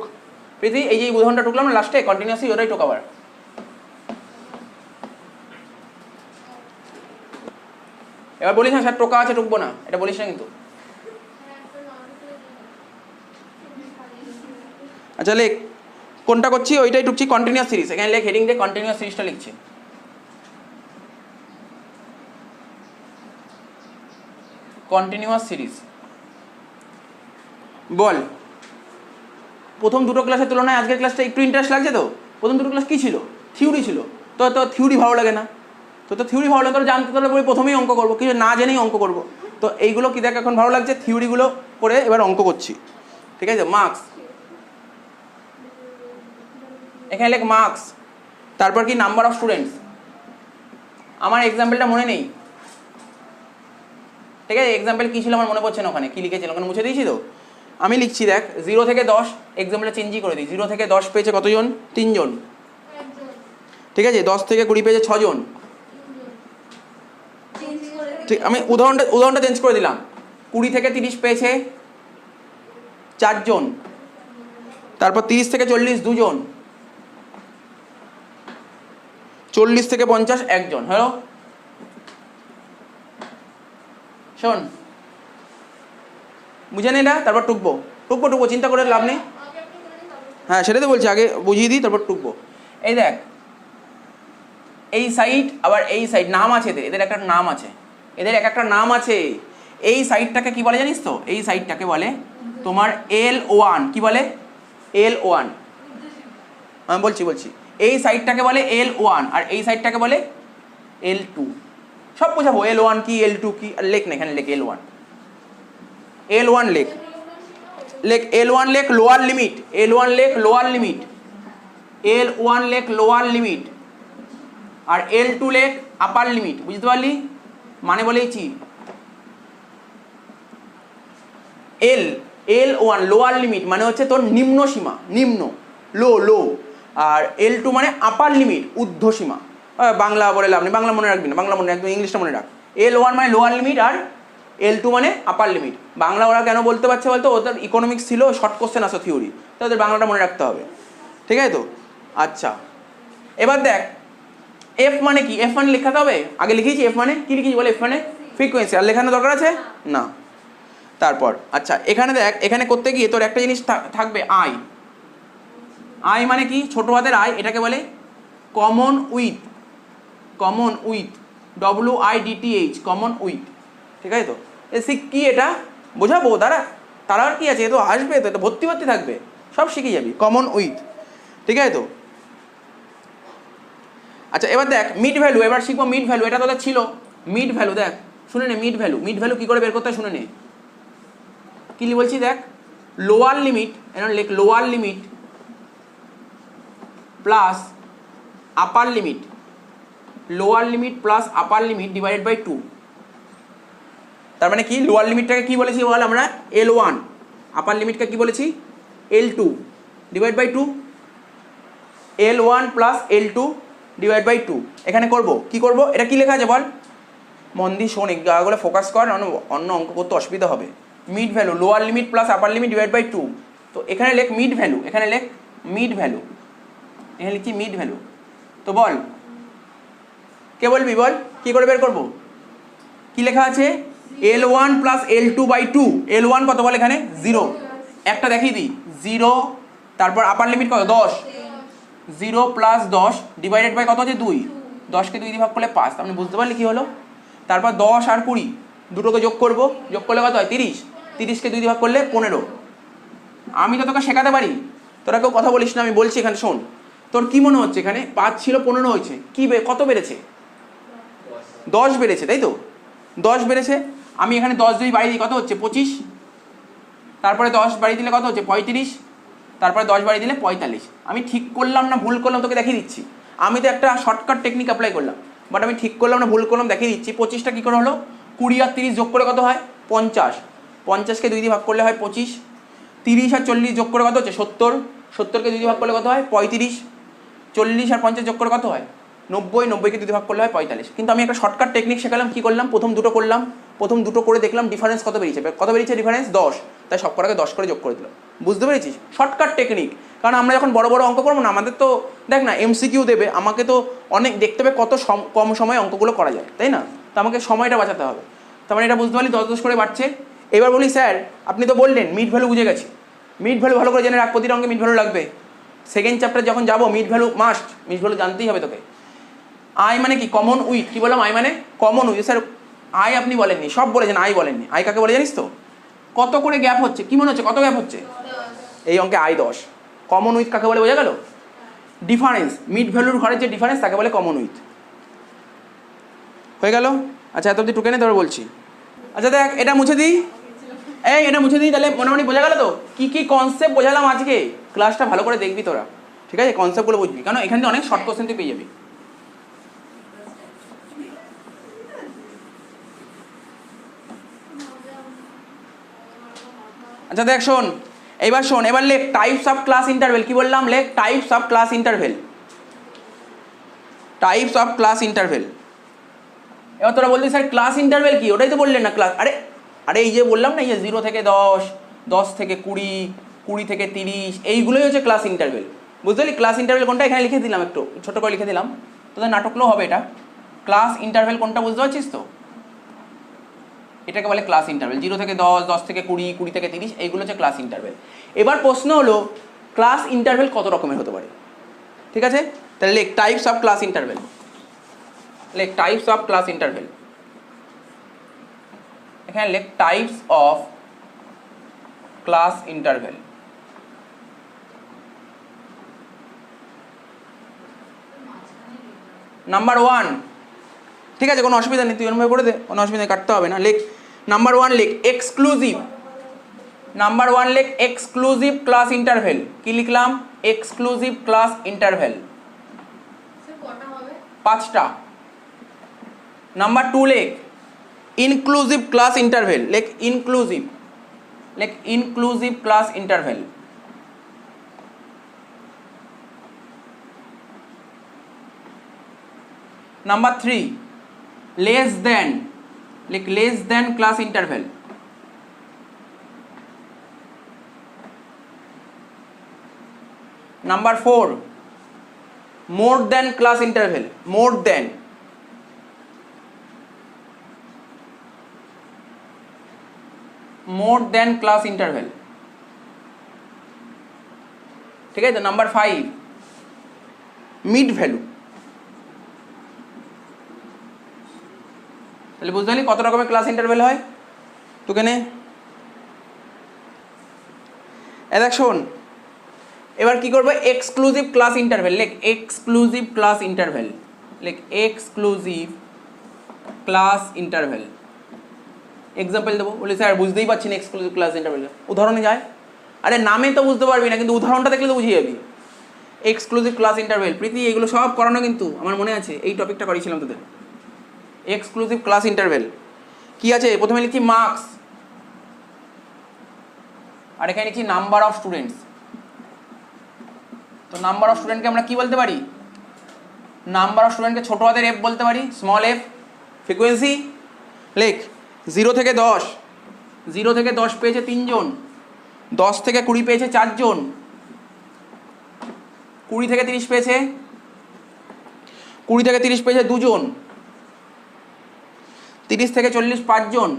Speaker 1: প্রীতি, এই যে উদাহরণটা টুকলাম না লাস্টে কন্টিনিউয়াসলি, ওটাই টোক আবার। এবার বলিস না স্যার টোকা আছে টুকবো না, এটা বলিস না কিন্তু। আচ্ছা লেখ, কোনটা করছি ওইটাই টুকছি, কন্টিনিউয়াস সিরিজ। এখানে লেখ হেডিং দিয়ে কন্টিনিউয়াস সিরিজটা লিখছি। Continuous series. বল, প্রথম দুটো ক্লাসের তুলনায় আজকের ক্লাসটা একটু ইন্টারেস্ট লাগছে তো? প্রথম দুটো ক্লাস কী ছিল? থিওরি ছিল। তো থিওরি ভালো লাগে না? তো থিওরি ভালো লাগে, তোর জানতে তোর প্রথমেই অঙ্ক করবো, কিছু না জেনেই অঙ্ক করবো। তো এইগুলো কী দেখ এখন ভালো লাগছে, থিওরিগুলো করে এবার অঙ্ক করছি, ঠিক আছে? মার্কস, এখানে লেখ মার্কস, তারপর কি নাম্বার অফ স্টুডেন্টস। আমার এক্সাম্পলটা মনে নেই, ঠিক আছে? এক্সাম্পল কী ছিল আমার মনে পড়ছে না, ওখানে কী লিখেছিলাম, ওখানে মুছে দিয়েছি তো। আমি লিখছি দেখ 0 থেকে 10, এক্সাম্পলটা চেঞ্জই করে দিই। 0 থেকে 10 পেয়েছে কতজন? 3 জন, ঠিক আছে? 10 থেকে 20 পেয়েছে 6 জন, ঠিক। আমি উদাহরণটা চেঞ্জ করে দিলাম। 20 থেকে 30 পেয়েছে 4 জন, তারপর 30 থেকে 40 2 জন, 40 থেকে 50 1 জন। হ্যালো শোন, বুঝে নে এটা, তারপর টুকবো, চিন্তা করে লাভ নেই। হ্যাঁ সেটাই তো বলছি, আগে বুঝিয়ে দিই তারপর টুকবো। এই দেখ, এই সাইড আবার এই সাইড নাম আছে এদের একটা নাম আছে, এদের এক একটা নাম আছে। এই সাইডটাকে কি বলে জানিস তো? এই সাইডটাকে বলে তোমার L1। কি বলে? L1। আমি বলছি এই সাইডটাকে বলে L1 আর এই সাইডটাকে বলে L2। সব বোঝাবো, L1 কি L2 কি, আর লেখ না এখানে, লেখ L1। L1 লেখ L1 লেখ লোয়ার লিমিট, L1 লেখ লোয়ার লিমিট, L1 লেখ লোয়ার লিমিট, আর L2 লেখ আপার লিমিট। বুঝতে পারলি? মানে বলেইছি L1 লোয়ার লিমিট মানে হচ্ছে তোর নিম্ন সীমা, নিম্ন, লো। আর L2 মানে আপার লিমিট, ঊর্ধ্ব সীমা। বাংলা বলে লাভ নেই, বাংলা মনে রাখবি না, বাংলা মনে রাখবি, ইংলিশটা মনে রাখ। L1 মানে লোয়ার লিমিট আর L2 মানে আপার লিমিট। বাংলা ওরা কেন বলতে পারছে বলতো? ওদের ইকোনমিক্স ছিল, শর্ট কোশ্চেন আসো থিওরি, তো ওদের বাংলাটা মনে রাখতে হবে, ঠিক আছে তো? আচ্ছা এবার দেখ এফ মানে কি? এফ মানে লেখাতে হবে, আগে লিখেছি। এফ মানে কি লিখেছি বলে? এফ মানে ফ্রিকোয়েন্সি। আর লেখানোর দরকার আছে না। তারপর আচ্ছা এখানে দেখ, এখানে করতে গিয়ে তোর একটা জিনিস থাকবে আই মানে কি? ছোট হাতের আই, এটাকে বলে common with, WIDTH, common with, ঠিক আছে তো? কি এটা বোঝাবো, তারা আর কি আছে, এ তো আসবে, তো এটা ভর্তি থাকবে, সব শিখে যাবি। কমন উইথ, ঠিক আছে তো? আচ্ছা এবার দেখ মিড ভ্যালু, এবার শিখবো মিড ভ্যালু। এটা তোদের ছিল মিড ভ্যালু। দেখ শুনে নে, মিড ভ্যালু কি করে বের করতে হয় শুনে নে। কি বলছি দেখ, লোয়ার লিমিট, এখানে লেখ lower limit plus upper limit, lower limit plus upper limit divided by 2। তার মানে কি? লোয়ার লিমিটটাকে কি বলেছি বল আমরা? L1। আপার লিমিটকে কি বলেছি? L2 divide by 2। L1 plus L2 divide by 2। এখানে করব কি করব? এটা কি লেখা আছে বল? মন দিয়ে শোন, এগুলো ফোকাস কর, অন্য অঙ্ক করতে অসুবিধা হবে। Mid value, lower limit plus upper limit divide by 2। তো এখানে লেখ মিড ভ্যালু, এখানে লিখছি মিড ভ্যালু। তো বল কে বলবি বল, কি করে বের করব? কি লেখা আছে? L1 plus L2 by 2। L1 কত বল? এখানে 0, একটা দেখিয়ে দিই 0, তারপর আপার লিমিট কত? 10। 0 প্লাস 10 ডিভাইডেড বাই কত আছে? 2। 10কে 2 দিয়ে ভাগ করলে 5। আপনি বুঝতে পারলি কি হলো? তারপর 10 আর 20 দুটোকে যোগ করব, যোগ করলে কত হয়? 30। 30কে 2 দিয়ে ভাগ করলে 15। আমি তো তোকে শেখাতে পারি, তোরা কেউ কথা বলিস না, আমি বলছি এখানে শোন। তোর কি মনে হচ্ছে এখানে 5 ছিল 15 হয়েছে, কি কত বেড়েছে? 10 বেড়েছে, তাই তো? 10 বেড়েছে। আমি এখানে 10 দিয়ে বাড়ি দিই, কত হচ্ছে? 25। তারপরে 10 বাড়ি দিলে কত হচ্ছে? 35। তারপরে 10 বাড়ি দিলে 45। আমি ঠিক করলাম না ভুল করলাম তোকে দেখিয়ে দিচ্ছি। আমি তো একটা শর্টকাট টেকনিক অ্যাপ্লাই করলাম, বাট আমি ঠিক করলাম না ভুল করলাম দেখিয়ে দিচ্ছি। 25টা কী করে হলো? 20 আর 30 যোগ করে কত হয়? 50। 50কে 2 দিয়ে ভাগ করলে হয় 25। 30 আর 40 যোগ করে কত হচ্ছে? 70। 70কে 2 দিয়ে ভাগ করলে কত হয় 35, 40 আর 50 যোগ করে কত হয় 90, 90কে 2 দিয়ে ভাগ করলে হয় 45। কিন্তু আমি একটা শর্টকাট টেকনিক শেখালাম, কি করলাম, প্রথম দুটো করলাম, প্রথম দুটো করে দেখলাম ডিফারেন্স কত বেরিয়েছে ডিফারেন্স 10, তাই সব কটাকে 10 করে যোগ করে দিলাম। বুঝতে পেরেছিস? Shortcut technique. কারণ আমরা যখন বড় বড় অঙ্ক করবো না, আমাদের তো দেখ না এমসিকিউ দেবে, আমাকে তো অনেক দেখতে হবে কত কম সময়ে অঙ্কগুলো করা যায়, তাই না? তো আমাকে সময়টা বাঁচাতে হবে। তার মানে এটা বুঝতে পারলি 10 10 করে বাড়ছে। এবার বলি স্যার আপনি তো বললেন মিড ভ্যালু বুঝে গেছি, মিড ভ্যালু ভালো করে জেনে রাখ, প্রতিটা অঙ্কে মিড ভ্যালু লাগবে। সেকেন্ড চ্যাপ্টার যখন যাবো mid value must, mid value জানতেই হবে তোকে। আই মানে কি কমন উইথ, কি বললাম আই মানে কমন উইথ। স্যার আই আপনি বলেননি, সব বলেছেন, আই বলেননি। আই কাকে বলে জানিস তো? কত করে গ্যাপ হচ্ছে, কি মনে হচ্ছে কত গ্যাপ হচ্ছে? এই অঙ্কে আই 10। কমন উইথ কাকে বলে বোঝা গেল? ডিফারেন্স, মিড ভ্যালুর ঘরের যে ডিফারেন্স তাকে বলে কমন উইথ। হয়ে গেল? আচ্ছা এত অব্দি টুকে নে, তারপর বলছি। আচ্ছা দেখ এটা মুছে দিই, এই এটা মুছে দিই, তাহলে মোটামুটি বোঝা গেল তো কি কি কনসেপ্ট বোঝালাম আজকে। ক্লাসটা ভালো করে দেখবি তোরা, ঠিক আছে? কনসেপ্টগুলো বুঝবি, কারণ এখান থেকে অনেক শর্ট কোশ্চেন তুই পেয়ে যাবি। আচ্ছা দেখ শোন, এবার লেখ টাইপস অফ ক্লাস ইন্টারভেল। কি বললাম? লেখ types of class interval, types of class interval. এবার তোরা বললি স্যার ক্লাস ইন্টারভেল কি? ওটাই তো বললেন না ক্লাস। আরে এই যে বললাম না, এই যে 0 থেকে 10, 10 থেকে 20, 20 থেকে 30, এইগুলোই হচ্ছে ক্লাস ইন্টারভেল। বুঝতে পারলি? ক্লাস ইন্টারভেল কোনটা এখানে লিখে দিলাম, একটু ছোটো করে লিখে দিলাম, তোদের নাটকগুলো হবে এটা। ক্লাস ইন্টারভেল কোনটা বুঝতে পারছিস তো? এটাকে বলে ক্লাস ইন্টারভেল। 0 থেকে 10, 10 থেকে 20, 20 থেকে 30, এইগুলো হচ্ছে ক্লাস ইন্টারভেল। এবার প্রশ্ন হলো ক্লাস ইন্টারভেল কত রকমের হতে পারে? ঠিক আছে, তাহলে লেখ টাইপস অফ ক্লাস ইন্টারভেল, লেখ টাইপস অফ ক্লাস ইন্টারভেল। এখানে লেখ types of class interval. Number 1, ঠিক আছে কোনো অসুবিধা নেই, তুই অনুভব করে দে, কোনো অসুবিধা নেই, কাটতে হবে না। লেখ নাম্বার 1, লেখ এক্সক্লুসিভ। নাম্বার 1 লেখ এক্সক্লুসিভ ক্লাস ইন্টারভেল। কি লিখলাম? Exclusive class interval. 5টা। নাম্বার 2 লেখ ইনক্লুসিভ ক্লাস ইন্টারভেল। লেখ ইনক্লুসিভ, লেখ inclusive class interval. Number 3 less than, লেখ less than class interval. Number 4 more than class interval, more than. More than class interval, ঠিক আছে তো? Number 5 mid value. তাহলে বুঝতে পারলি কত রকমের ক্লাস ইন্টারভেল হয়? তোকে নে দেখ শোন, এবার কি করবো? Exclusive class interval. লেখ এক্সক্লুসিভ ক্লাস ইন্টারভেল, লেখ এক্সক্লুসিভ ক্লাস ইন্টারভেল। এক্সাম্পল দেবো, বলি স্যার বুঝতেই পারছি না এক্সক্লুসিভ ক্লাস ইন্টারভেল। উদাহরণে যায়, আরে নামে তো বুঝতে পারবি না, কিন্তু উদাহরণটা দেখলে তো বুঝিয়ে যাবি। এক্সক্লুসিভ ক্লাস ইন্টারভেল, প্রীতি এগুলো সব করানো কিন্তু আমার মনে আছে, এই টপিকটা করিয়েছিলাম তোদের। এক্সক্লুসিভ ক্লাস ইন্টারভেল কি আছে? প্রথমে লিখছি মার্কস, আর এখানে লিখছি নাম্বার অফ স্টুডেন্টস। তো নাম্বার অফ স্টুডেন্টকে আমরা কি বলতে পারি? নাম্বার অফ স্টুডেন্টকে ছোট হাতের এফ বলতে পারি, স্মল এফ। ফ্রিকোয়েন্সি লেখ 0 থেকে 10, 0 থেকে 10 পেয়েছে 3 জন, 10 থেকে 20 পেয়েছে 4 জন, 20 থেকে 30 পেয়েছে, 20 থেকে 30 পেয়েছে 2 জন, 30 থেকে 40 5 জন,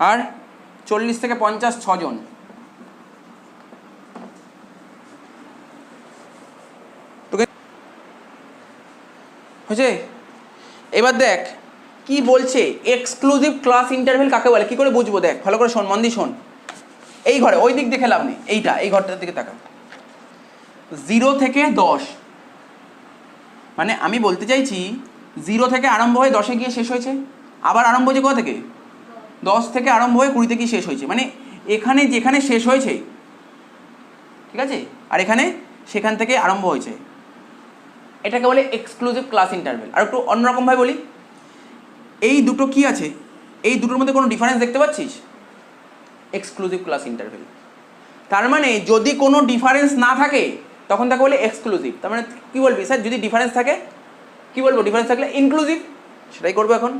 Speaker 1: আর 40 থেকে 50 6 জন। হয়েছে? এবার দেখ কি বলছে, এক্সক্লুসিভ ক্লাস ইন্টারভেল কাকে বলে, কি করে বুঝবো? দেখ ভালো করে শোন, মন দিয়ে শোন। এই ঘরে, ওই দিক দেখে লাভ নেই, এইটা, এই ঘরটার দিকে তাকা। 0 থেকে 10 মানে আমি বলতে চাইছি 0 থেকে আরম্ভ হয়ে 10-এ গিয়ে শেষ হয়েছে, আবার আরম্ভ হয়েছে কোথা থেকে? 10 থেকে আরম্ভ হয়ে 20-তে গিয়ে শেষ হয়েছে। মানে এখানে যেখানে শেষ হয়েছে, ঠিক আছে, আর এখানে সেখান থেকে আরম্ভ হয়েছে, এটাকে বলে এক্সক্লুসিভ ক্লাস ইন্টারভেল। আর একটু অন্যরকমভাবে বলি, এই দুটো কি আছে, এই দুটোর মধ্যে কোনো ডিফারেন্স দেখতে পাচ্ছিস? Exclusive class interval. তার মানে যদি কোনো ডিফারেন্স না থাকে তখন তাকে বলে এক্সক্লুসিভ। তার মানে কী বলবি স্যার যদি ডিফারেন্স থাকে কী বলবো, ডিফারেন্স থাকলে ইনক্লুসিভ, সেটাই করবো এখন।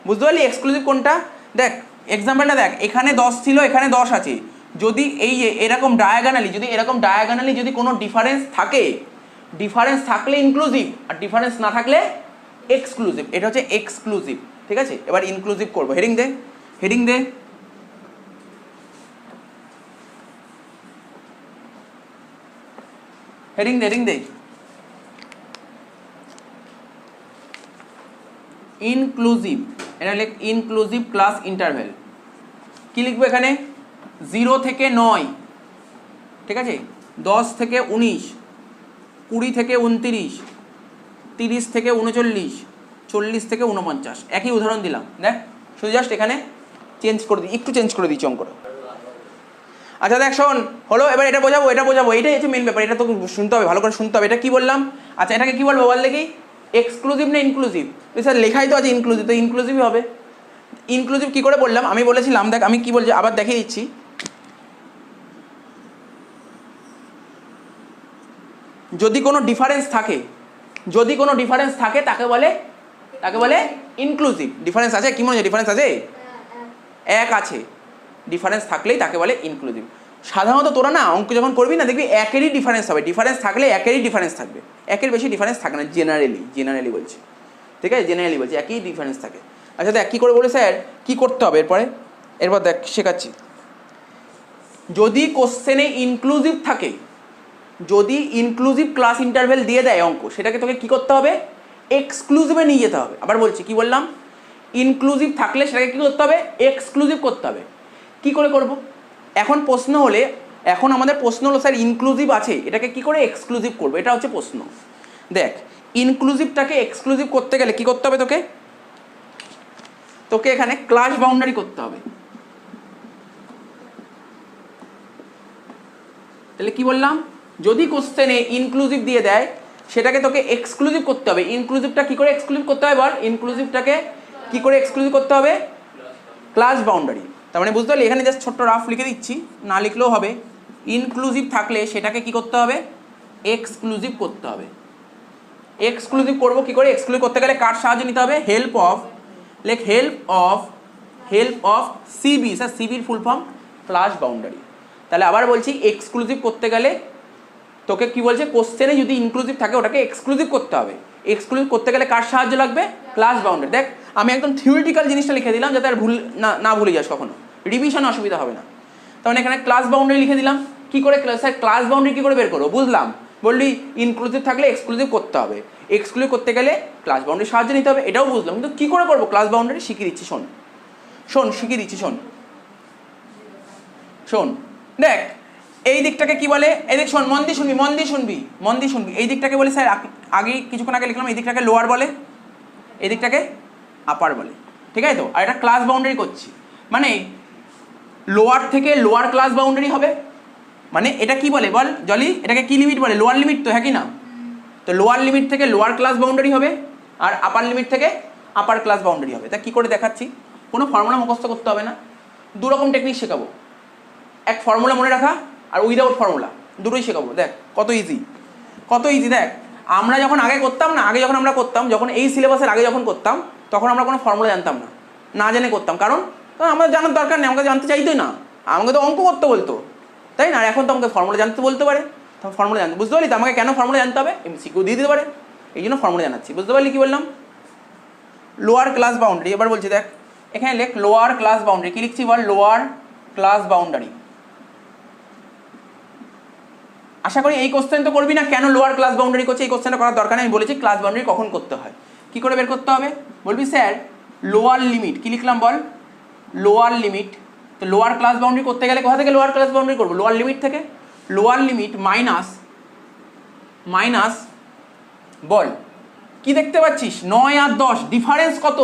Speaker 1: বুঝতে পারলি এক্সক্লুসিভ কোনটা? দেখ এক্সাম্পলটা দেখ, এখানে 10 ছিল, এখানে 10 আছে, যদি এই এরকম ডায়াগোনালি যদি কোনো ডিফারেন্স থাকে, ডিফারেন্স থাকলে ইনক্লুসিভ আর ডিফারেন্স না থাকলে এক্সক্লুসিভ, এটা হচ্ছে এক্সক্লুসিভ। ঠিক আছে, এবার ইনক্লুসিভ করবো। হেডিং দে, হেডিং দে। হেডিং দে, হেডিং দে। ইনক্লুসিভ, এটা লিখ ইনক্লুসিভ ক্লাস ইন্টারভেল। কি লিখবো এখানে? 0 থেকে 9, ঠিক আছে, 10 থেকে 19, 20 থেকে 29, 30 থেকে 39, 40 থেকে 49। একই উদাহরণ দিলাম, দেখ শুধু জাস্ট এখানে চেঞ্জ করে দিই, একটু চেঞ্জ করে দিচ্ছি অঙ্কটা। আচ্ছা দেখ শোন, হলো, এবার এটা বোঝাবো, এটাই হচ্ছে মেন ব্যাপার, এটা তো শুনতে হবে, ভালো করে শুনতে হবে। এটা কি বললাম? আচ্ছা এটাকে কি বলবো বল দেখি, এক্সক্লুসিভ না ইনক্লুসিভ? স্যার লেখাই তো আছে ইনক্লুসিভ, তো ইনক্লুসিভই হবে। ইনক্লুসিভ কি করে বললাম আমি বলেছিলাম, দেখ আমি কি বলছি আবার দেখিয়ে দিচ্ছি। যদি কোনো ডিফারেন্স থাকে তাকে বলে ইনক্লুসিভ। ডিফারেন্স আছে, কি মনে হয় ডিফারেন্স আছে? এক আছে, ডিফারেন্স থাকলেই তাকে বলে ইনক্লুসিভ। সাধারণত তোরা না অঙ্ক যখন করবি না দেখবি একেরই ডিফারেন্স হবে, ডিফারেন্স থাকলে একেরই ডিফারেন্স থাকবে, একের বেশি ডিফারেন্স থাকে না জেনারেলি বলছি, ঠিক আছে, জেনারেলি বলছি একই ডিফারেন্স থাকে। আচ্ছা দেখ কী করে বলে স্যার, কী করতে হবে এরপর দেখ শেখাচ্ছি। যদি কোশ্চেনে ইনক্লুসিভ থাকে, যদি ইনক্লুসিভ ক্লাস ইন্টারভেল দিয়ে দেয় অঙ্ক, সেটাকে তোকে কী করতে হবে? এক্সক্লুসিভে নিয়ে যেতে হবে। আবার বলছি, কি বললাম? ইনক্লুসিভ থাকলে সেটাকে কী করতে হবে? এক্সক্লুসিভ করতে হবে। কী করে করব? এখন আমাদের প্রশ্ন হলো স্যার ইনক্লুসিভ আছে, এটাকে কি করে এক্সক্লুসিভ করবো, এটা হচ্ছে প্রশ্ন। দেখ ইনক্লুসিভটাকে এক্সক্লুসিভ করতে গেলে কি করতে হবে তোকে এখানে ক্লাস বাউন্ডারি করতে হবে। তাহলে কি বললাম, যদি কোশ্চেনে ইনক্লুসিভ দিয়ে দেয় সেটাকে তোকে এক্সক্লুসিভ করতে হবে। ইনক্লুসিভটা কি করে এক্সক্লুসিভ করতে হবে বল? ইনক্লুসিভটাকে কি করে এক্সক্লুসিভ করতে হবে? Class boundary. তার মানে বুঝতে পারলি, এখানে জাস্ট ছোট্ট রাফ লিখে দিচ্ছি, না লিখলেও হবে। ইনক্লুসিভ থাকলে সেটাকে কি করতে হবে? এক্সক্লুসিভ করতে হবে। এক্সক্লুসিভ করবো কি করে? এক্সক্লুসিভ করতে গেলে কার সাহায্য নিতে হবে? Help of CB. স্যার সিবির ফুল ফর্ম ক্লাস বাউন্ডারি। তাহলে আবার বলছি, এক্সক্লুসিভ করতে গেলে তোকে কি বলছে, কোশ্চেনে যদি ইনক্লুসিভ থাকে ওটাকে এক্সক্লুসিভ করতে হবে। এক্সক্লুসিভ করতে গেলে কার সাহায্য লাগবে? Class boundary. দেখ আমি একদম থিওরিটিক্যাল জিনিসটা লিখে দিলাম যাতে আর না ভুলে যাস কখনো, রিভিশন অসুবিধা হবে না। তার মানে এখানে ক্লাস বাউন্ডারি লিখে দিলাম। কি করে স্যার ক্লাস বাউন্ডারি কি করে বের করবো? বুঝলাম, বললি ইনক্লুসিভ থাকলে এক্সক্লুসিভ করতে হবে, এক্সক্লুসিভ করতে গেলে ক্লাস বাউন্ডারি সাহায্য নিতে হবে, এটাও বুঝলাম, কিন্তু কী করে করবো ক্লাস বাউন্ডারি শিখিয়ে দিচ্ছি, শিখিয়ে দিচ্ছি, শোন। দেখ এই দিকটাকে কি বলে? এই দিক শোন, মন দিয়ে শুনবি। এই দিকটাকে বলে স্যার আগে কিছুক্ষণ আগে লিখলাম, এই দিকটাকে লোয়ার বলে, এই দিকটাকে আপার বলে, ঠিক আছে তো? আর এটা ক্লাস বাউন্ডারি করছি, মানে লোয়ার থেকে লোয়ার ক্লাস বাউন্ডারি হবে। মানে এটা কি বলে বল জলি, এটাকে কি লিমিট বলে? লোয়ার লিমিট তো, হ্যাঁ কি না? তো লোয়ার লিমিট থেকে লোয়ার ক্লাস বাউন্ডারি হবে, আর আপার লিমিট থেকে আপার ক্লাস বাউন্ডারি হবে। তা কী করে দেখাচ্ছি? কোনো ফর্মুলা মুখস্থ করতে হবে না, দু রকম টেকনিক শেখাবো। এক ফর্মুলা মনে রাখা আর উইদাউট ফর্মুলা, দুটোই শেখাবো। দেখ কত ইজি। দেখ আমরা যখন আগে করতাম না, যখন এই সিলেবাসের আগে যখন করতাম, তখন আমরা কোনো ফর্মুলা জানতাম না জেনে করতাম, কারণ আমরা জানার দরকার নেই, আমাকে জানতে চাইতোই না, আমাকে তো অঙ্ক করতে বলতো, তাই না? আর এখন তো আমাকে ফর্মুলা জানতে বলতে পারে, তখন ফর্মুলা জানতে, বুঝতে পারলি তো? আমাকে কেন ফর্মুলা জানতে হবে? এমসিকিউ দিয়ে দিতে পারে, এই জন্য ফর্মুলা জানাচ্ছি, বুঝতে পারলি কি বললাম? Lower class boundary. এবার বলছি দেখ এখানে লেখ লোয়ার ক্লাস বাউন্ডারি। কি লিখছি বল? Lower class boundary. আশা করি এই কোশ্চেন তো করবি না, কেন লোয়ার ক্লাস বাউন্ডারি করছে, এই কোশ্চেনটা করার দরকার নেই। আমি বলেছি ক্লাস বাউন্ডারি কখন করতে হয়, কি করে বের করতে হবে? বলবি স্যার লোয়ার লিমিট, কি লিখলাম বল? Lower limit. তো লোয়ার ক্লাস বাউন্ডারি করতে গেলে কোথা থেকে লোয়ার ক্লাস বাউন্ডারি করবো? লোয়ার লিমিট থেকে। লোয়ার লিমিট মাইনাস বল কি দেখতে পাচ্ছিস? 9 আর 10 ডিফারেন্স কত?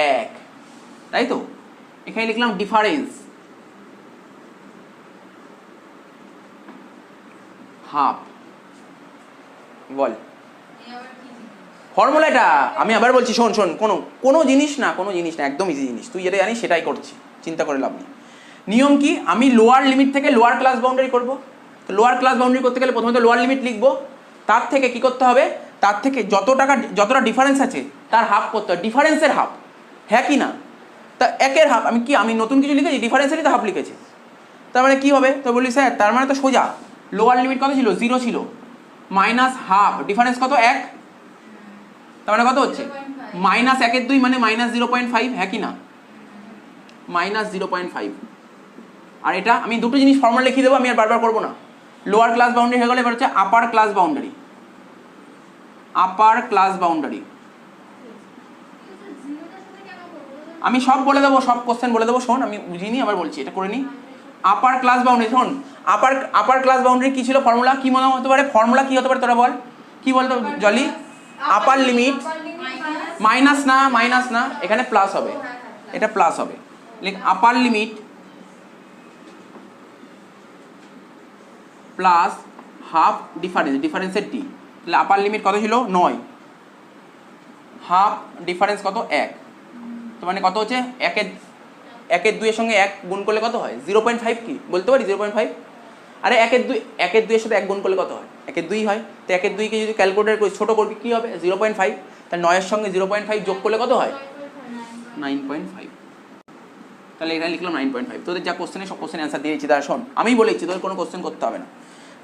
Speaker 1: 1, তাই তো? এখানে লিখলাম ডিফারেন্স হাফ। বল ফর্মুলাটা আমি আবার বলছি, শোন কোনো জিনিস না, একদম ইজি জিনিস, তুই যেটা জানিস সেটাই করছি, চিন্তা করে লাভ নেই। নিয়ম কি, আমি লোয়ার লিমিট থেকে লোয়ার ক্লাস বাউন্ডারি করব। তো লোয়ার ক্লাস বাউন্ডারি করতে গেলে প্রথমে তো লোয়ার লিমিট লিখবো, তার থেকে কি করতে হবে, তার থেকে যতটা ডিফারেন্স আছে তার হাফ করতে হবে, ডিফারেন্সের হাফ, হ্যাঁ কি না? তা একের হাফ, আমি নতুন কিছু লিখেছি, ডিফারেন্সেরই তো হাফ লিখেছি। তার মানে কী হবে, তো বলি স্যার তার মানে তো সোজা লোয়ার লিমিট কত ছিল, 0 ছিল, মাইনাস হাফ, ডিফারেন্স কত 1, তার মানে কত হচ্ছে মাইনাস 1/2 মানে মাইনাস 0.5, হ্যাঁ কি না, মাইনাস 0.5। আর এটা আমি দুটো জিনিস ফর্মুলা লিখে দেবো, আমি আর বারবার করবো না। লোয়ার ক্লাস বাউন্ডারি হয়ে গেলে এবার হচ্ছে upper class boundary, upper class boundary. আমি সব বলে দেবো, সব কোশ্চেন বলে দেবো, শোন আমি বুঝিনি আবার বলছি, এটা করে নিই। আপার ক্লাস বাউন্ডারি, শোন আপার ক্লাস বাউন্ডারি কি ছিল, ফর্মুলা কি মনে হতে পারে, ফর্মুলা কি হতে পারে তোরা বল, কি বলতো জলি, আপার লিমিট মাইনাস না এখানে প্লাস হবে, এটা প্লাস হবে, লিখ আপার লিমিট প্লাস হাফ ডিফারেন্সের ডি, তাহলে আপার লিমিট কত ছিল 9, হাফ ডিফারেন্স কত 1, তো মানে কত হচ্ছে 1-এর 2-এর সঙ্গে 1 গুণ করলে কত হয় 0.5, কি বলতে পারি 0.5, আরে 1-এর 2-এর সাথে 1 গুণ করলে কত হয় 1-এর 2 হয়, তো 1-এর 2-কে যদি ক্যালকুলেটার করে ছোটো করবি কী হবে 0.5, তাহলে 9-এর সঙ্গে 0.5 যোগ করলে কত হয় 9.5, তাহলে এখানে লিখলাম 9.5। তোদের যা কোশ্চেনে সব কোশ্চেন অ্যান্সার দিয়েছি, তারা শোন আমি বলেছি তোদের কোনো কোশ্চেন করতে হবে না,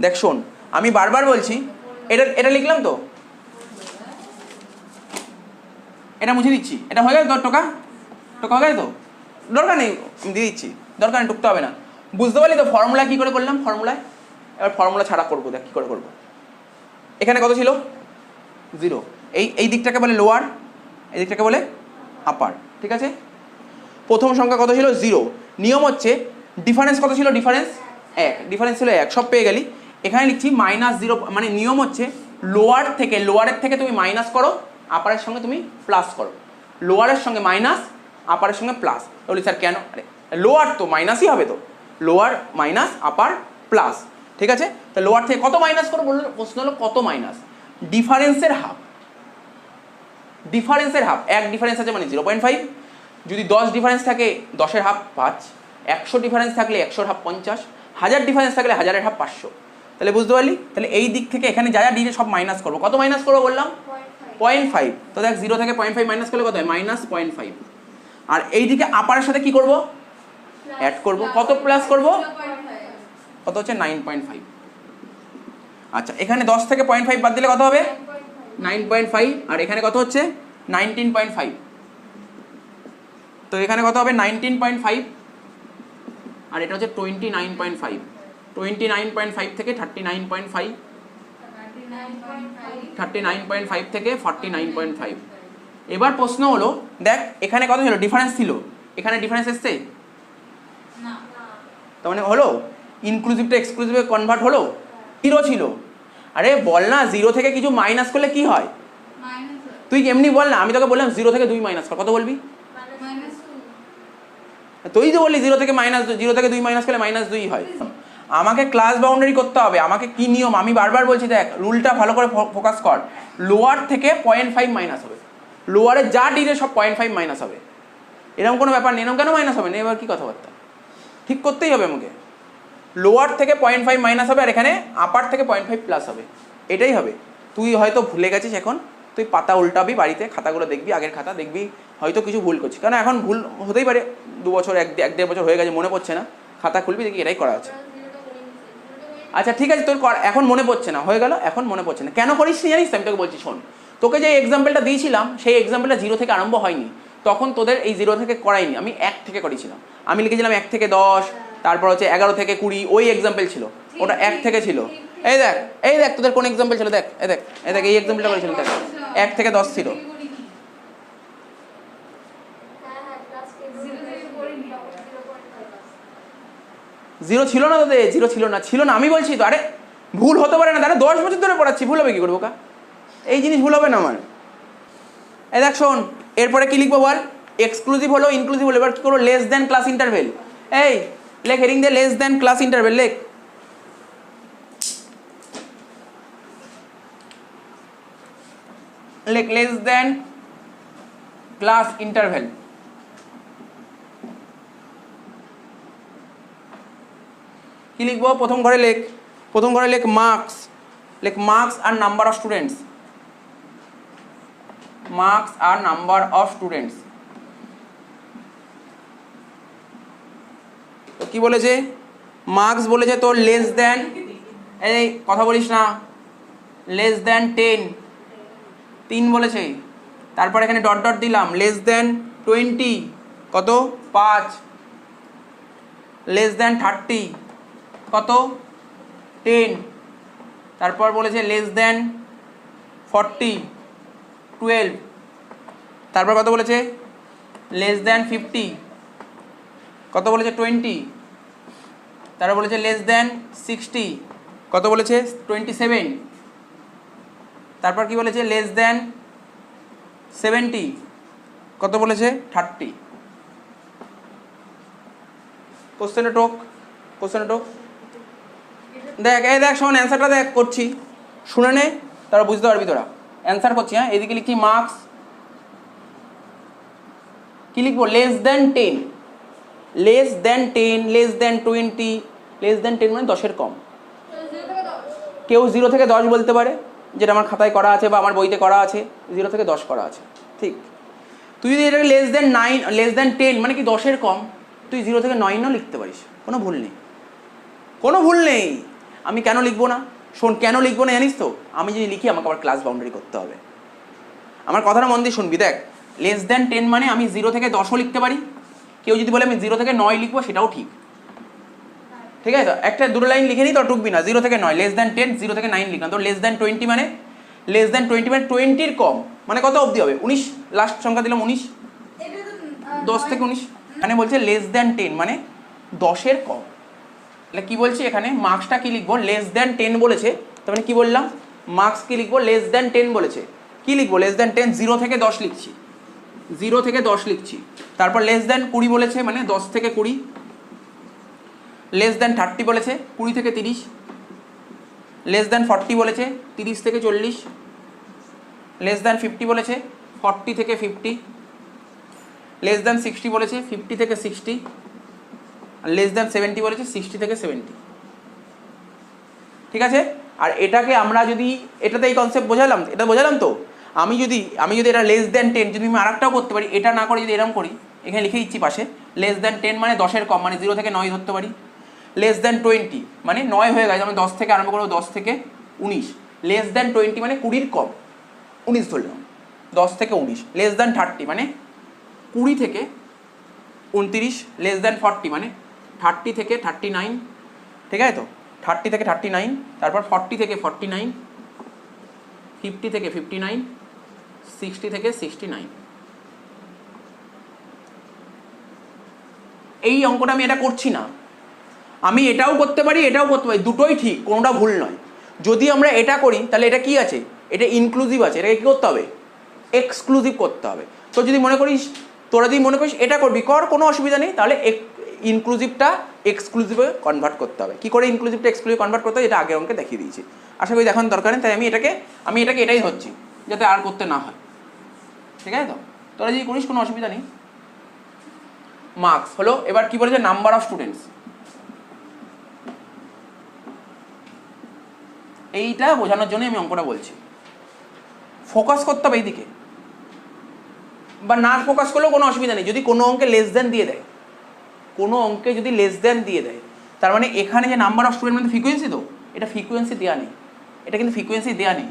Speaker 1: দেখ শোন আমি বারবার বলছি, এটা লিখলাম তো, এটা মুছে দিচ্ছি, এটা হয়ে গেল তোর টোকা হয়ে গেল তো, দরকার নেই আমি দিয়ে দিচ্ছি, দরকার নেই টুকতে হবে না, বুঝতে পারলি তো ফর্মুলা কী করে করলাম, ফর্মুলায় এবার ফর্মুলা ছাড়া করবো, দেখ কী করে করবো। এখানে কত ছিল 0, এই দিকটাকে বলে লোয়ার, এই দিকটাকে বলে আপার, ঠিক আছে। প্রথম সংখ্যা কত ছিল 0, নিয়ম হচ্ছে ডিফারেন্স কত ছিল, ডিফারেন্স 1, ডিফারেন্স ছিল 1, সব পেয়ে গেলি। এখানে লিখছি -0, মানে নিয়ম হচ্ছে লোয়ারের থেকে তুমি মাইনাস করো, আপারের সঙ্গে তুমি প্লাস করো, লোয়ারের সঙ্গে মাইনাস, আপারের সঙ্গে প্লাস। বলি স্যার কেন, আরে লোয়ার তো মাইনাসই হবে, তো লোয়ার মাইনাস আপার প্লাস, ঠিক আছে। তো লোয়ার থেকে কত মাইনাস করো বললো, প্রশ্ন হলো কত মাইনাস, ডিফারেন্সের হাফ, এক ডিফারেন্স আছে মানে 0.5, যদি 10 ডিফারেন্স থাকে 10-এর হাফ 5, 100 ডিফারেন্স থাকলে 100-এর হাফ 50, 1000 ডিফারেন্স থাকলে 1000-এর হাফ 500, তাহলে বুঝতে পারলি। তাহলে এই দিক থেকে এখানে যা ডিটে সব মাইনাস করবো, কত মাইনাস করবো বললাম 0.5, তো দেখ 0 থেকে 0.5 মাইনাস করলে কত হয় -0.5, আর এই দিকে আপারের সাথে কি করব অ্যাড করব, কত প্লাস করব, কত হচ্ছে 9.5। আচ্ছা এখানে 10 থেকে 0.5 বাদ দিলে কত হবে 9.5, আর এখানে কত হচ্ছে 19.5, তো এখানে কত হবে 19.5, আর এটা হচ্ছে 29.5, 29.5 থেকে 39.5, 39.5 থেকে 49.5। এবার প্রশ্ন হলো দেখ এখানে কত ছিল, ডিফারেন্স ছিল, এখানে ডিফারেন্স এসছে না, তার মানে হলো ইনক্লুসিভটা এক্সক্লুসিভে কনভার্ট হলো, 0 ছিল, আরে বল না 0 থেকে কিছু মাইনাস করলে কি হয়, তুই এমনি বল না, আমি তোকে বললাম 0 থেকে 2 মাইনাস কর, কত বলবি, তুই তো বললি 0 থেকে 2 মাইনাস করলে -2 হয়। আমাকে ক্লাস বাউন্ডারি করতে হবে, আমাকে কি নিয়ম, আমি বারবার বলছি দেখ রুলটা ভালো করে ফোকাস কর, লোয়ার থেকে 0.5 মাইনাস হবে, লোয়ারে যা ডিরে সব 0.5 মাইনাস হবে, এরকম কোনো ব্যাপার নেই, এরকম কেন মাইনাস হবে না, এবার কি কথাবার্তা, ঠিক করতেই হবে আমাকে, লোয়ার থেকে 0.5 মাইনাস হবে, আর এখানে আপার থেকে 0.5 প্লাস হবে, এটাই হবে। তুই হয়তো ভুলে গেছিস, এখন তুই পাতা উল্টাবি বাড়িতে, খাতাগুলো দেখবি, আগের খাতা দেখবি, হয়তো কিছু ভুল করছিস, কারণ এখন ভুল হতেই পারে, 2 বছর 1-1.5 বছর হয়ে গেছে, মনে পড়ছে না, খাতা খুলবি দেখি এটাই করা আছে। আচ্ছা ঠিক আছে তোর এখন মনে পড়ছে না, হয়ে গেল, এখন মনে পড়ছে না, কেন করিস নি জানিস, আমি তোকে বলছি শোন, তোকে যে এক্সাম্পলটা দিয়েছিলাম সেই এক্সাম্পলটা 0 থেকে আরম্ভ হয়নি, তখন তোদের এই 0 থেকে করাইনি, আমি 1 থেকে করেছিলাম, আমি লিখেছিলাম 1 থেকে 10, তারপর হচ্ছে 11 থেকে 20, ওই এক্সাম্পল ছিল, ওটা 1 থেকে ছিল। এই দেখ তোদের কোন এক্সাম্পল ছিল, দেখ এই এক্সাম্পলটা করেছিলাম, দেখ 1 থেকে 10 ছিল, জিরো ছিল না তোদের, 0 ছিল না, আমি বলছি তো, আরে ভুল হতে পারে না, তাহলে 10 বছর ধরে পড়াচ্ছি, ভুল হবে কি করবো কা, এই জিনিস ভুল হবে না আমার। এই দেখ শোন, এরপরে কি লিখবো বল, এক্সক্লুসিভ হলো ইনক্লুসিভ হলো, এবার কি করবো, লেস দেন ক্লাস ইন্টারভেল, এই লেখ heading the less than class interval, লেখ লেস দেন ক্লাস ইন্টারভেল। কি লিখবো? প্রথম ঘরে লেখ মার্কস, লেখ মার্কস আর নাম্বার অফ স্টুডেন্টস, মার্কস আর নাম্বার অফ স্টুডেন্টস। তো কি বলেছে? মার্কস বলেছে তোর লেস দেন, এই কথা বলিস না, লেস দেন 10, 3 বলেছে। তারপর এখানে ডট ডট দিলাম, লেস দেন 20 কত? 5, লেস দেন 30 কত? 10, তারপর বলেছে লেস দেন 40 12, তারপর কত বলেছে? লেস দেন 50 কত বলেছে? 20, তারপর বলেছে লেস দেন 60 কত বলেছে? 27, তারপর কি বলেছে? লেস দেন 70 কত বলেছে? 30। কোশ্চেনে টোক দেখ, এই দেখ শোন, অ্যান্সারটা দেখ করছি, শুনে নে, তারা বুঝতে পারবি তোরা। অ্যান্সার করছি, হ্যাঁ। এদিকে লিখছি মার্কস, কি লিখবো? Less than 10, less than 10, less than 20, less than 10 মানে 10-এর কম। কেউ 0 থেকে 10 বলতে পারে, যেটা আমার খাতায় করা আছে বা আমার বইতে করা আছে, 0 থেকে 10 করা আছে, ঠিক। তুই যদি এটাকে লেস দেন 9, লেস দেন 10 মানে কি 10-এর কম, তুই 0 থেকে 9ও লিখতে পারিস, কোনো ভুল নেই। আমি কেন লিখবো না? শোন, কেন লিখবো না জানিস তো? আমি যদি লিখি আমাকে আবার ক্লাস বাউন্ডারি করতে হবে। আমার কথাটা মন দিয়ে শুনবি, দেখ, লেস দেন 10 মানে আমি 0 থেকে 10ও লিখতে পারি। কেউ যদি বলে আমি 0 থেকে 9 লিখবো, সেটাও ঠিক, ঠিক আছে? তো একটা দুটো লাইন লিখে নিই, তো টুকবি না। 0 থেকে 9, লেস দেন 10, 0 থেকে 9 লিখলাম। তো লেস দেন 20 মানে, লেস দেন 20 মানে 20-র কম, মানে কত অবধি হবে? 19, লাস্ট সংখ্যা দিলাম 19, 10 থেকে 19। মানে বলছে লেস দেন 10 মানে 10-এর কম। তাহলে কি বলছি এখানে? মার্কসটা কি লিখবো? লেস দেন 10 বলেছে, তার মানে কি বললাম? মার্কস কি লিখবো? লেস দেন 10 বলেছে, কি লিখবো? লেস দেন 10, 0 থেকে 10 লিখছি, 0 থেকে 10 লিখছি। তারপর লেস দেন 20 বলেছে, মানে 10 থেকে 20। লেস দেন 30 বলেছে, 20 থেকে 30। লেস দেন 40 বলেছে, 30 থেকে 40। লেস দেন 50 বলেছে, 40 থেকে 50। লেস দেন 60 বলেছে, 50 থেকে 60। আর লেস দেন 70 বলেছে, 60 থেকে 70। ঠিক আছে? আর এটাকে আমরা যদি, এটাতে এই কনসেপ্ট বোঝালাম, এটা বোঝালাম তো। আমি যদি এটা লেস দেন 10, যদি আমি আরেকটাও করতে পারি, এটা না করে যদি এরকম করি, এখানে লিখে দিচ্ছি পাশে, লেস দেন 10 মানে 10-এর কম, মানে 0 থেকে 9 ধরতে পারি। লেস দেন 20 মানে 9 হয়ে গেছে, আমি 10 থেকে আরম্ভ করবো, 10 থেকে 19। লেস দেন 20 মানে 20-র কম, 19 ধরলাম, 10 থেকে 19। লেস দেন 30 মানে 20 থেকে 29। লেস দেন 40 মানে 30 থেকে 39, ঠিক আছে তো? 30 থেকে 39, তারপর 40 থেকে 49, 50 থেকে 59, 60 থেকে 69। এই অঙ্কটা আমি এটা করছি না, আমি এটাও করতে পারি, এটাও করতে পারি, দুটোই ঠিক, কোনোটা ভুল নয়। যদি আমরা এটা করি তাহলে এটা কি আছে? এটা ইনক্লুসিভ আছে, এটাকে কী করতে হবে? এক্সক্লুসিভ করতে হবে। তো যদি মনে করিস, তোরা যদি মনে করিস এটা করবি, কর, কোনো অসুবিধা নেই। তাহলে ইনক্লুসিভটা এক্সক্লুসিভে কনভার্ট করতে হবে। কী করে ইনক্লুসিভটা এক্সক্লুসিভ কনভার্ট করতে হবে, এটা আগের অঙ্কে দেখিয়ে দিয়েছি, আশা করি দেখানোর দরকার নেই। তাই আমি এটাকে এটাই ধরছি, যাতে আর করতে না হয়, ঠিক আছে তো? তোরা যদি করিস কোনো অসুবিধা নেই। মার্কস হলো, এবার কি বলেছে? Number of students. এইটা বোঝানোর জন্য আমি অঙ্কটা বলছি। ফোকাস করতে হবে এইদিকে, বা না ফোকাস করলেও কোনো অসুবিধা নেই। যদি কোনো অঙ্কে লেস দেন দিয়ে দেয়, কোনো অঙ্কে যদি লেস দেন দিয়ে দেয়, তার মানে এখানে যে নাম্বার অফ স্টুডেন্ট মানে ফ্রিকোয়েন্সি, তো এটা ফ্রিকোয়েন্সি দেওয়া নেই, এটা কিন্তু ফ্রিকোয়েন্সি দেওয়া নেই,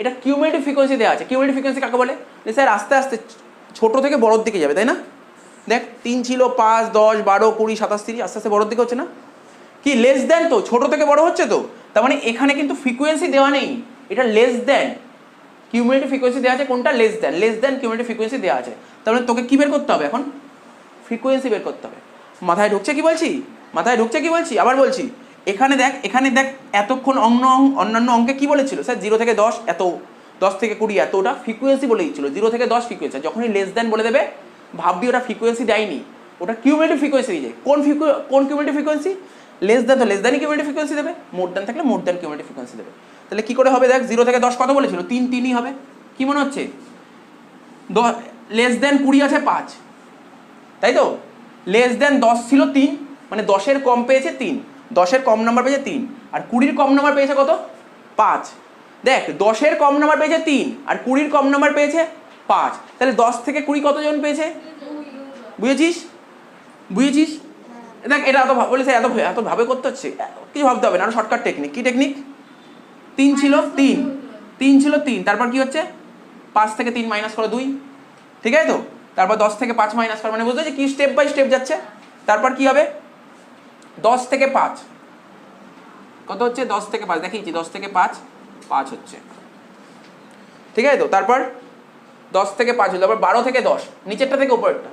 Speaker 1: এটা কিউমুলেটিভ ফ্রিকোয়েন্সি দেওয়া আছে। কিউমুলেটিভ ফ্রিকোয়েন্সি কাকে বলে? স্যার আস্তে আস্তে ছোট থেকে বড়োর দিকে যাবে, তাই না? দেখ 3 ছিল, 5, 10, 12, 20, 27, 30, আস্তে আস্তে বড়োর দিকে হচ্ছে না? কি লেস দেন তো, ছোট থেকে বড় হচ্ছে তো, তার মানে এখানে কিন্তু ফ্রিকোয়েন্সি দেওয়া নেই, এটা লেস দেন। কিউমুলেটিভ ফ্রিকোয়েন্সি দেওয়া আছে কোনটা? লেস দেন কিউমুলেটিভ ফ্রিকোয়েন্সি দেওয়া আছে। তার মানে তোকে কি বের করতে হবে এখন? ফ্রিকোয়েন্সি বের করতে হবে। মাথায় ঢুকছে কি বলছি? আবার বলছি, এখানে দেখ এতক্ষণ অন্যান্য অঙ্কে কি বলেছিল স্যার? 0 থেকে 10 এত, 10 থেকে 20 এত, ওটা ফ্রিকোয়েন্সি বলে দিচ্ছিল। 0 থেকে 10 ফ্রিকোয়েন্সি। যখনই লেস দেন বলে দেবে, ভাববি ওটা ফ্রিকোয়েন্সি দেয়নি, ওটা কিউমুলেটিভ ফ্রিকোয়েন্সি দিয়ে যায়। কোন কিউমুলেটিভ ফ্রিকোয়েন্সি? লেস দেন, তো লেস দেনই কিউমুলেটিভ ফ্রিকোয়েন্সি দেবে। মোর দেন থাকলে মোর দেন কিউমুলেটিভ ফ্রিকোয়েন্সি দেবে। তাহলে কি করে হবে? দেখ 0 থেকে 10 কত বলেছিল? 3ই হবে। কি মনে হচ্ছে? লেস দেন 20 আছে 5, তাই তো? লেস দেন 10 ছিল 3, মানে 10-এর কম পেয়েছে 3, 10-এর কম নাম্বার পেয়েছে 3, আর 20-র কম নাম্বার পেয়েছে কত? 5। দেখ 10-এর কম নাম্বার পেয়েছে 3 আর 20-র কম নাম্বার পেয়েছে 5, তাহলে 10 থেকে 20 কতজন পেয়েছে? বুঝেছিস? বুঝেছিস? দেখ এটা এত বলেছে, এত ভাবে করতে হচ্ছে, কিছু ভাবতে হবে না, আরো শর্টকাট টেকনিক। কি টেকনিক? 3 ছিল 3 ছিল 3, তারপর কি হচ্ছে? 5 থেকে 3 মাইনাস করো 2, ঠিক আছে তো? তারপর 10 থেকে 5 মাইনাস করো, মানে বুঝতে পারছি কি স্টেপ বাই স্টেপ যাচ্ছে। তারপর কি হবে? 10 থেকে 5 কত হচ্ছে? 10 থেকে 5 দেখিয়েছি, 10 থেকে 5 হচ্ছে, ঠিক আছে তো? তারপর 10 থেকে 5 হলো, তারপর 12 থেকে 10, নিচেরটা থেকে উপরেরটা,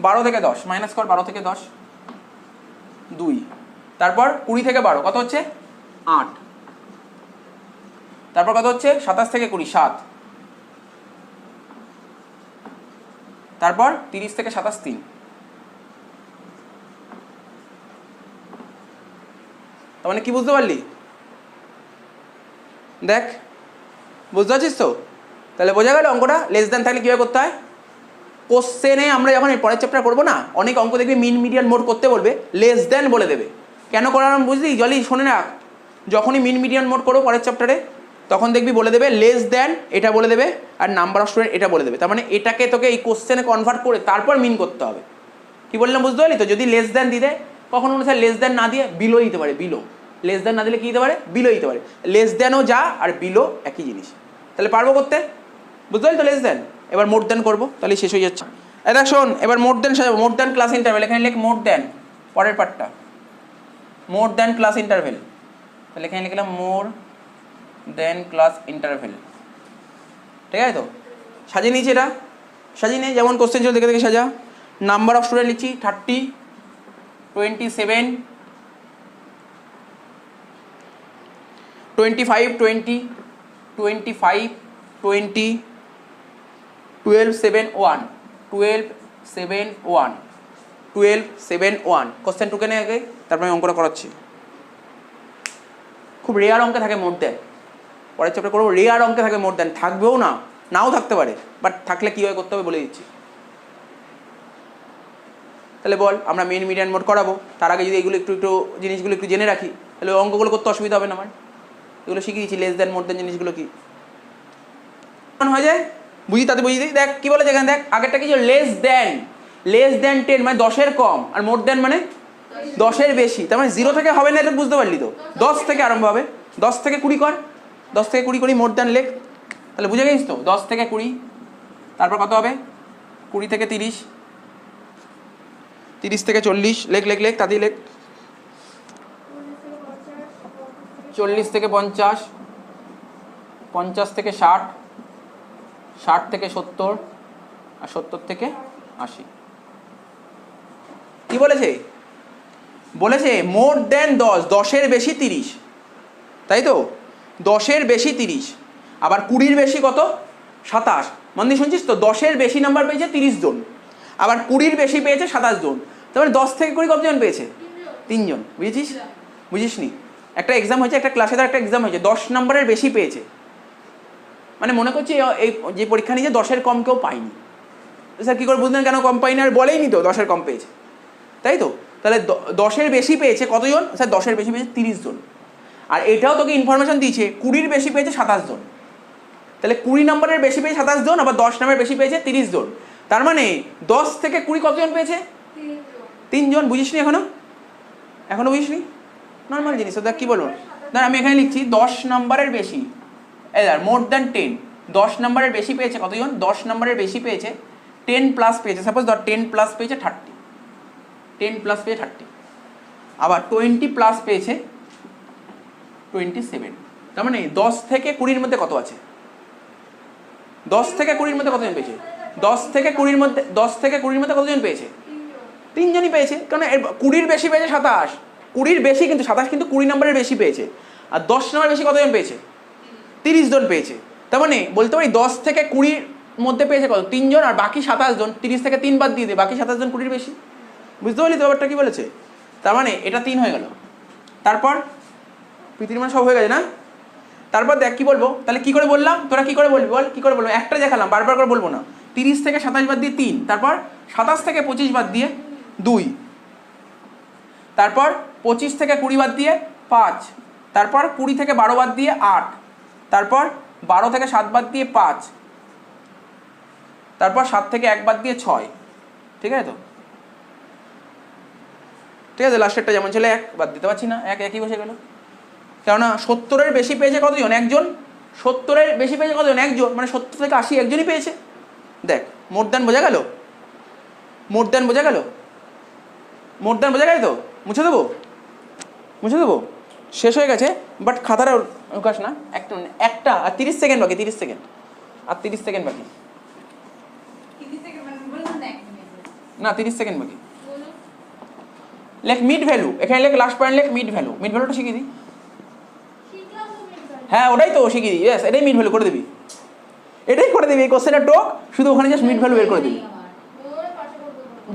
Speaker 1: 12 থেকে 10 মাইনাস কর, 12 থেকে 10 2, তারপর 20 থেকে 12 কত হচ্ছে? 8, তারপর কত হচ্ছে? 27 থেকে 20 7, তারপর 30 থেকে 27 3। তার মানে কি বুঝতে পারলি? দেখ বুঝতে পারছিস তো? তাহলে বোঝা গেল অঙ্কটা। লেস দেন থাকলে কীভাবে করতে হয়? কোশ্চেনে আমরা যখন এই পরের চ্যাপ্টার করবো না, অনেক অঙ্ক দেখবি মিন মিডিয়ান মোড করতে বলবে, লেস দেন বলে দেবে। কেন করালাম বুঝলি? জলি শোনে রাখ, যখনই মিন মিডিয়ান মোড করবো পরের চ্যাপ্টারে, তখন দেখবি বলে দেবে লেস দেন, এটা বলে দেবে, আর নাম্বার অফ স্টুডেন্ট এটা বলে দেবে। তার মানে এটাকে তোকে এই কোশ্চেনে কনভার্ট করে তারপর মিন করতে হবে। কি বললাম বুঝতে পারলি তো? যদি লেস দেন দিতে, কখনো মনে হয় লেস দেন না দিয়ে বিলো দিতে পারে, বিলো। লেস দেন না দিলে কী দিতে পারে? বিলো দিতে পারে। লেস দেনও যা আর বিলো একই জিনিস, তাহলে পারবো করতে, বুঝতে পারলি তো? লেস দেন, এবার মোর দেন করবো, তাহলে শেষ হয়ে যাচ্ছে। দেখ শোন, এবার মোর দেন সাজাবো। মোর দেন ক্লাস ইন্টারভেল, এখানে লেখ মোর দেন, পরের পার্টটা মোর দেন ক্লাস ইন্টারভেল, তাহলে এখানে লিখলাম মোর দেন ক্লাস ইন্টারভেল, ঠিক আছে তো? সাজিয়ে নিয়েছি, এটা সাজিয়ে নিয়ে যেমন কোশ্চেন ছিল দেখে দেখে সাজা। নাম্বার অফ স্টুডেন্ট লিখছি 30, 27, 25, 20, 25, 20, 12, 7, 1, 12, 7, 1, 12, 7, 1। কোশ্চেন টুকে নেই আগে, তারপর আমি অঙ্কটা করাচ্ছি। খুব রেয়ার অঙ্কে থাকে মোর দেন, পরের চ্যাপ্টার করবো। রেয়ার অঙ্কে থাকে মোর দেন, থাকবেও না, নাও থাকতে পারে, বাট থাকলে কীভাবে করতে হবে বলে দিচ্ছি। তাহলে বল, আমরা মেন মিডিয়ান মোড করাবো, তার আগে যদি এগুলো একটু জিনিসগুলো একটু জেনে রাখি, তাহলে অঙ্কগুলো করতে অসুবিধা হবে না আমার। এগুলো শিখিয়ে দিচ্ছি, লেস দেন মোর দেন জিনিসগুলো কি হয়ে যায় বুঝি, তাতে বুঝিয়ে দিই। দেখ কী বলেছে এখানে, দেখ আগেরটা কি ছিল? লেস দেন 10 মানে 10-এর কম, আর মোর দেন মানে 10-এর বেশি। তার মানে 0 থেকে হবে না, এটা বুঝতে পারলি তো? 10 থেকে আরম্ভ হবে, 10 থেকে 20 কর, 10 থেকে 20 করি, মোর দেন লেখ, তাহলে বুঝে গেছিস তো? 10 থেকে 20, তারপর কত হবে? 20 থেকে 30, 30 থেকে 40, লেখ লেখ লেখ, তাতেই লেখ। 40 থেকে 50, 50 থেকে 60, 60 থেকে 70, আর 70 থেকে 80। কি বলেছে? বলেছে মোর দেন 10, 10-এর বেশি 30, তাই তো? 10-এর বেশি 30, আবার 20-র বেশি কত? 27। মন দিয়ে শুনছিস তো? 10-এর বেশি নাম্বার পেয়েছে 30 জন, আবার 20-র বেশি পেয়েছে 27 জন। তার মানে 10 থেকে 20 কতজন পেয়েছে? 3 জন। বুঝেছিস? বুঝিস নি? একটা এক্সাম হয়েছে, একটা ক্লাসে তার একটা এক্সাম হয়েছে, 10 নাম্বারের বেশি পেয়েছে, মানে মনে করছি এই যে পরীক্ষা নিয়েছে 10-এর কম কেউ পায়নি। স্যার কী করে বুঝলেন কেন কম পাইনি? আর বলেই নি তো 10-এর কম পেয়েছে, তাই তো? তাহলে 10-এর বেশি পেয়েছে কতজন? স্যার 10-এর বেশি পেয়েছে 30 জন। আর এটাও তোকে ইনফরমেশন দিয়েছে 20-র বেশি পেয়েছে 27 জন, তাহলে 20 নম্বরের বেশি পেয়েছে 27 জন, আবার 10 নম্বরের বেশি পেয়েছে 30 জন। তার মানে 10 থেকে 20 কতজন পেয়েছে? 3 জন। বুঝিস নি এখনো বুঝিস নি? নর্মাল জিনিস। দেখ কী বলবো, ধর আমি এখানে লিখছি 10 নম্বরের বেশি, মোর দ্যান 10, 10 নম্বরের বেশি পেয়েছে কতজন? 10 নম্বরের বেশি পেয়েছে 10 প্লাস পেয়েছে, সাপোজ ধর 10 প্লাস পেয়েছে 30, 10 প্লাস পেয়েছে 30, আবার 20 প্লাস পেয়েছে 27। তার মানে 10 থেকে 20-র মধ্যে কত আছে? 10 থেকে 20-র মধ্যে কতজন পেয়েছে? 10 থেকে 20-র মধ্যে কতজন পেয়েছে? 3 জনই পেয়েছে, কারণ 20-র বেশি পেয়েছে 27, 20-র বেশি কিন্তু 27 কিন্তু 20 নম্বরের বেশি পেয়েছে, আর 10 নম্বরের বেশি কতজন পেয়েছে? 30 জন পেয়েছে। তার মানে বলতে পারি 10 থেকে 20-র মধ্যে পেয়েছে কত? 3 জন, আর বাকি 27 জন, 30 থেকে 3 বাদ দিয়ে দে, বাকি 27 জন 20-র বেশি। বুঝতে পারলি তো ব্যাপারটা কী বলেছে? তার মানে এটা 3 হয়ে গেল। তারপর পৃথিবীর মান সব হয়ে গেছে না? তারপর দেখ কী বলবো, তাহলে কী করে বললাম, তোরা কী করে বলবি বল? কী করে বলবো? একটা দেখালাম, বারবার করে বলবো না। 30 থেকে 27 বাদ দিয়ে 3, তারপর 27 থেকে 25 বাদ দিয়ে 2, তারপর 25 থেকে 20 বাদ দিয়ে 5, তারপর 20 থেকে 12 বাদ দিয়ে 8, তারপর 12 থেকে 7 বাদ দিয়ে 5, তারপর 7 থেকে 1 বাদ দিয়ে 6, ঠিক আছে তো? ঠিক আছে, লাস্টেরটা যেমন ছিল 1 বাদ দিতে পারছি না, 1 একই বসে গেল। কেননা 70-এর বেশি পেয়েছে কতজন? একজন। 70-এর বেশি পেয়েছে কতজন? একজন, মানে 70 থেকে 80 একজনই পেয়েছে। দেখ, মোর দ্যান বোঝা গেল? মোর দ্যান বোঝা গেল? মোর দ্যান বোঝা গেল তো? মুছে দেবো, মুছে দেবো, শেষ হয়ে গেছে। বাট খাতাটা উকাস না, একটা আর 30 সেকেন্ড বাকি, 30 সেকেন্ড আর 30 সেকেন্ড বাকি, না 30 সেকেন্ড বাকি। লেখ মিড ভ্যালু, এখানে লেখ লাস্ট পয়েন্ট, লেখ মিড ভ্যালু। মিড ভ্যালুটা শিখিয়ে দিই। হ্যাঁ ওটাই তো শিখিয়ে দিই, ব্যাস এটাই মিড ভ্যালু করে দিবি, এটাই করে দিবি। এই কোশ্চেনটা টোক, শুধু ওখানে জাস্ট মিড ভ্যালু বের করে দিবি,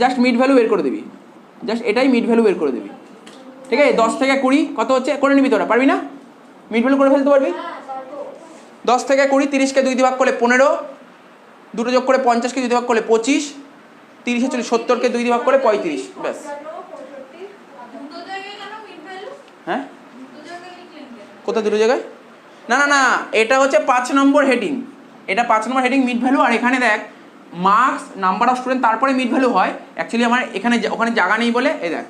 Speaker 1: জাস্ট মিড ভ্যালু বের করে দিবি, জাস্ট এটাই মিড ভ্যালু বের করে দিবি। ঠিক আছে, 10 থেকে 20 কত হচ্ছে করে নিবি তোরা, পারবি না? মিড ভ্যালু করে ফেলতে পারবি? 10 থেকে 20, 30কে 2 দিয়ে ভাগ করলে 15, দুটো যোগ করে 50কে 2 দিয়ে ভাগ করলে 25, 30-এ 40, 70কে 2 দিয়ে ভাগ করলে 35, ব্যাস। হ্যাঁ কোথায় দুটো জায়গায়? না না না, এটা হচ্ছে 5 নম্বর হেডিং, এটা 5 নম্বর হেডিং মিড ভ্যালু। আর এখানে দেখ মার্কস, নাম্বার অফ স্টুডেন্ট, তারপরে মিড ভ্যালু হয়। অ্যাকচুয়ালি আমার এখানে ওখানে জায়গা নেই বলে এই দেখ,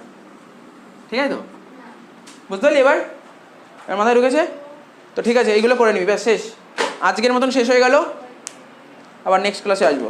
Speaker 1: ঠিক আছে তো? বুঝতে পারলি এবার? এর মাথায় ঢুকেছে তো? ঠিক আছে, এইগুলো করে নিবি, ব্যাস শেষ। আজকের মতন শেষ হয়ে গেল, আবার নেক্সট ক্লাসে আসবো।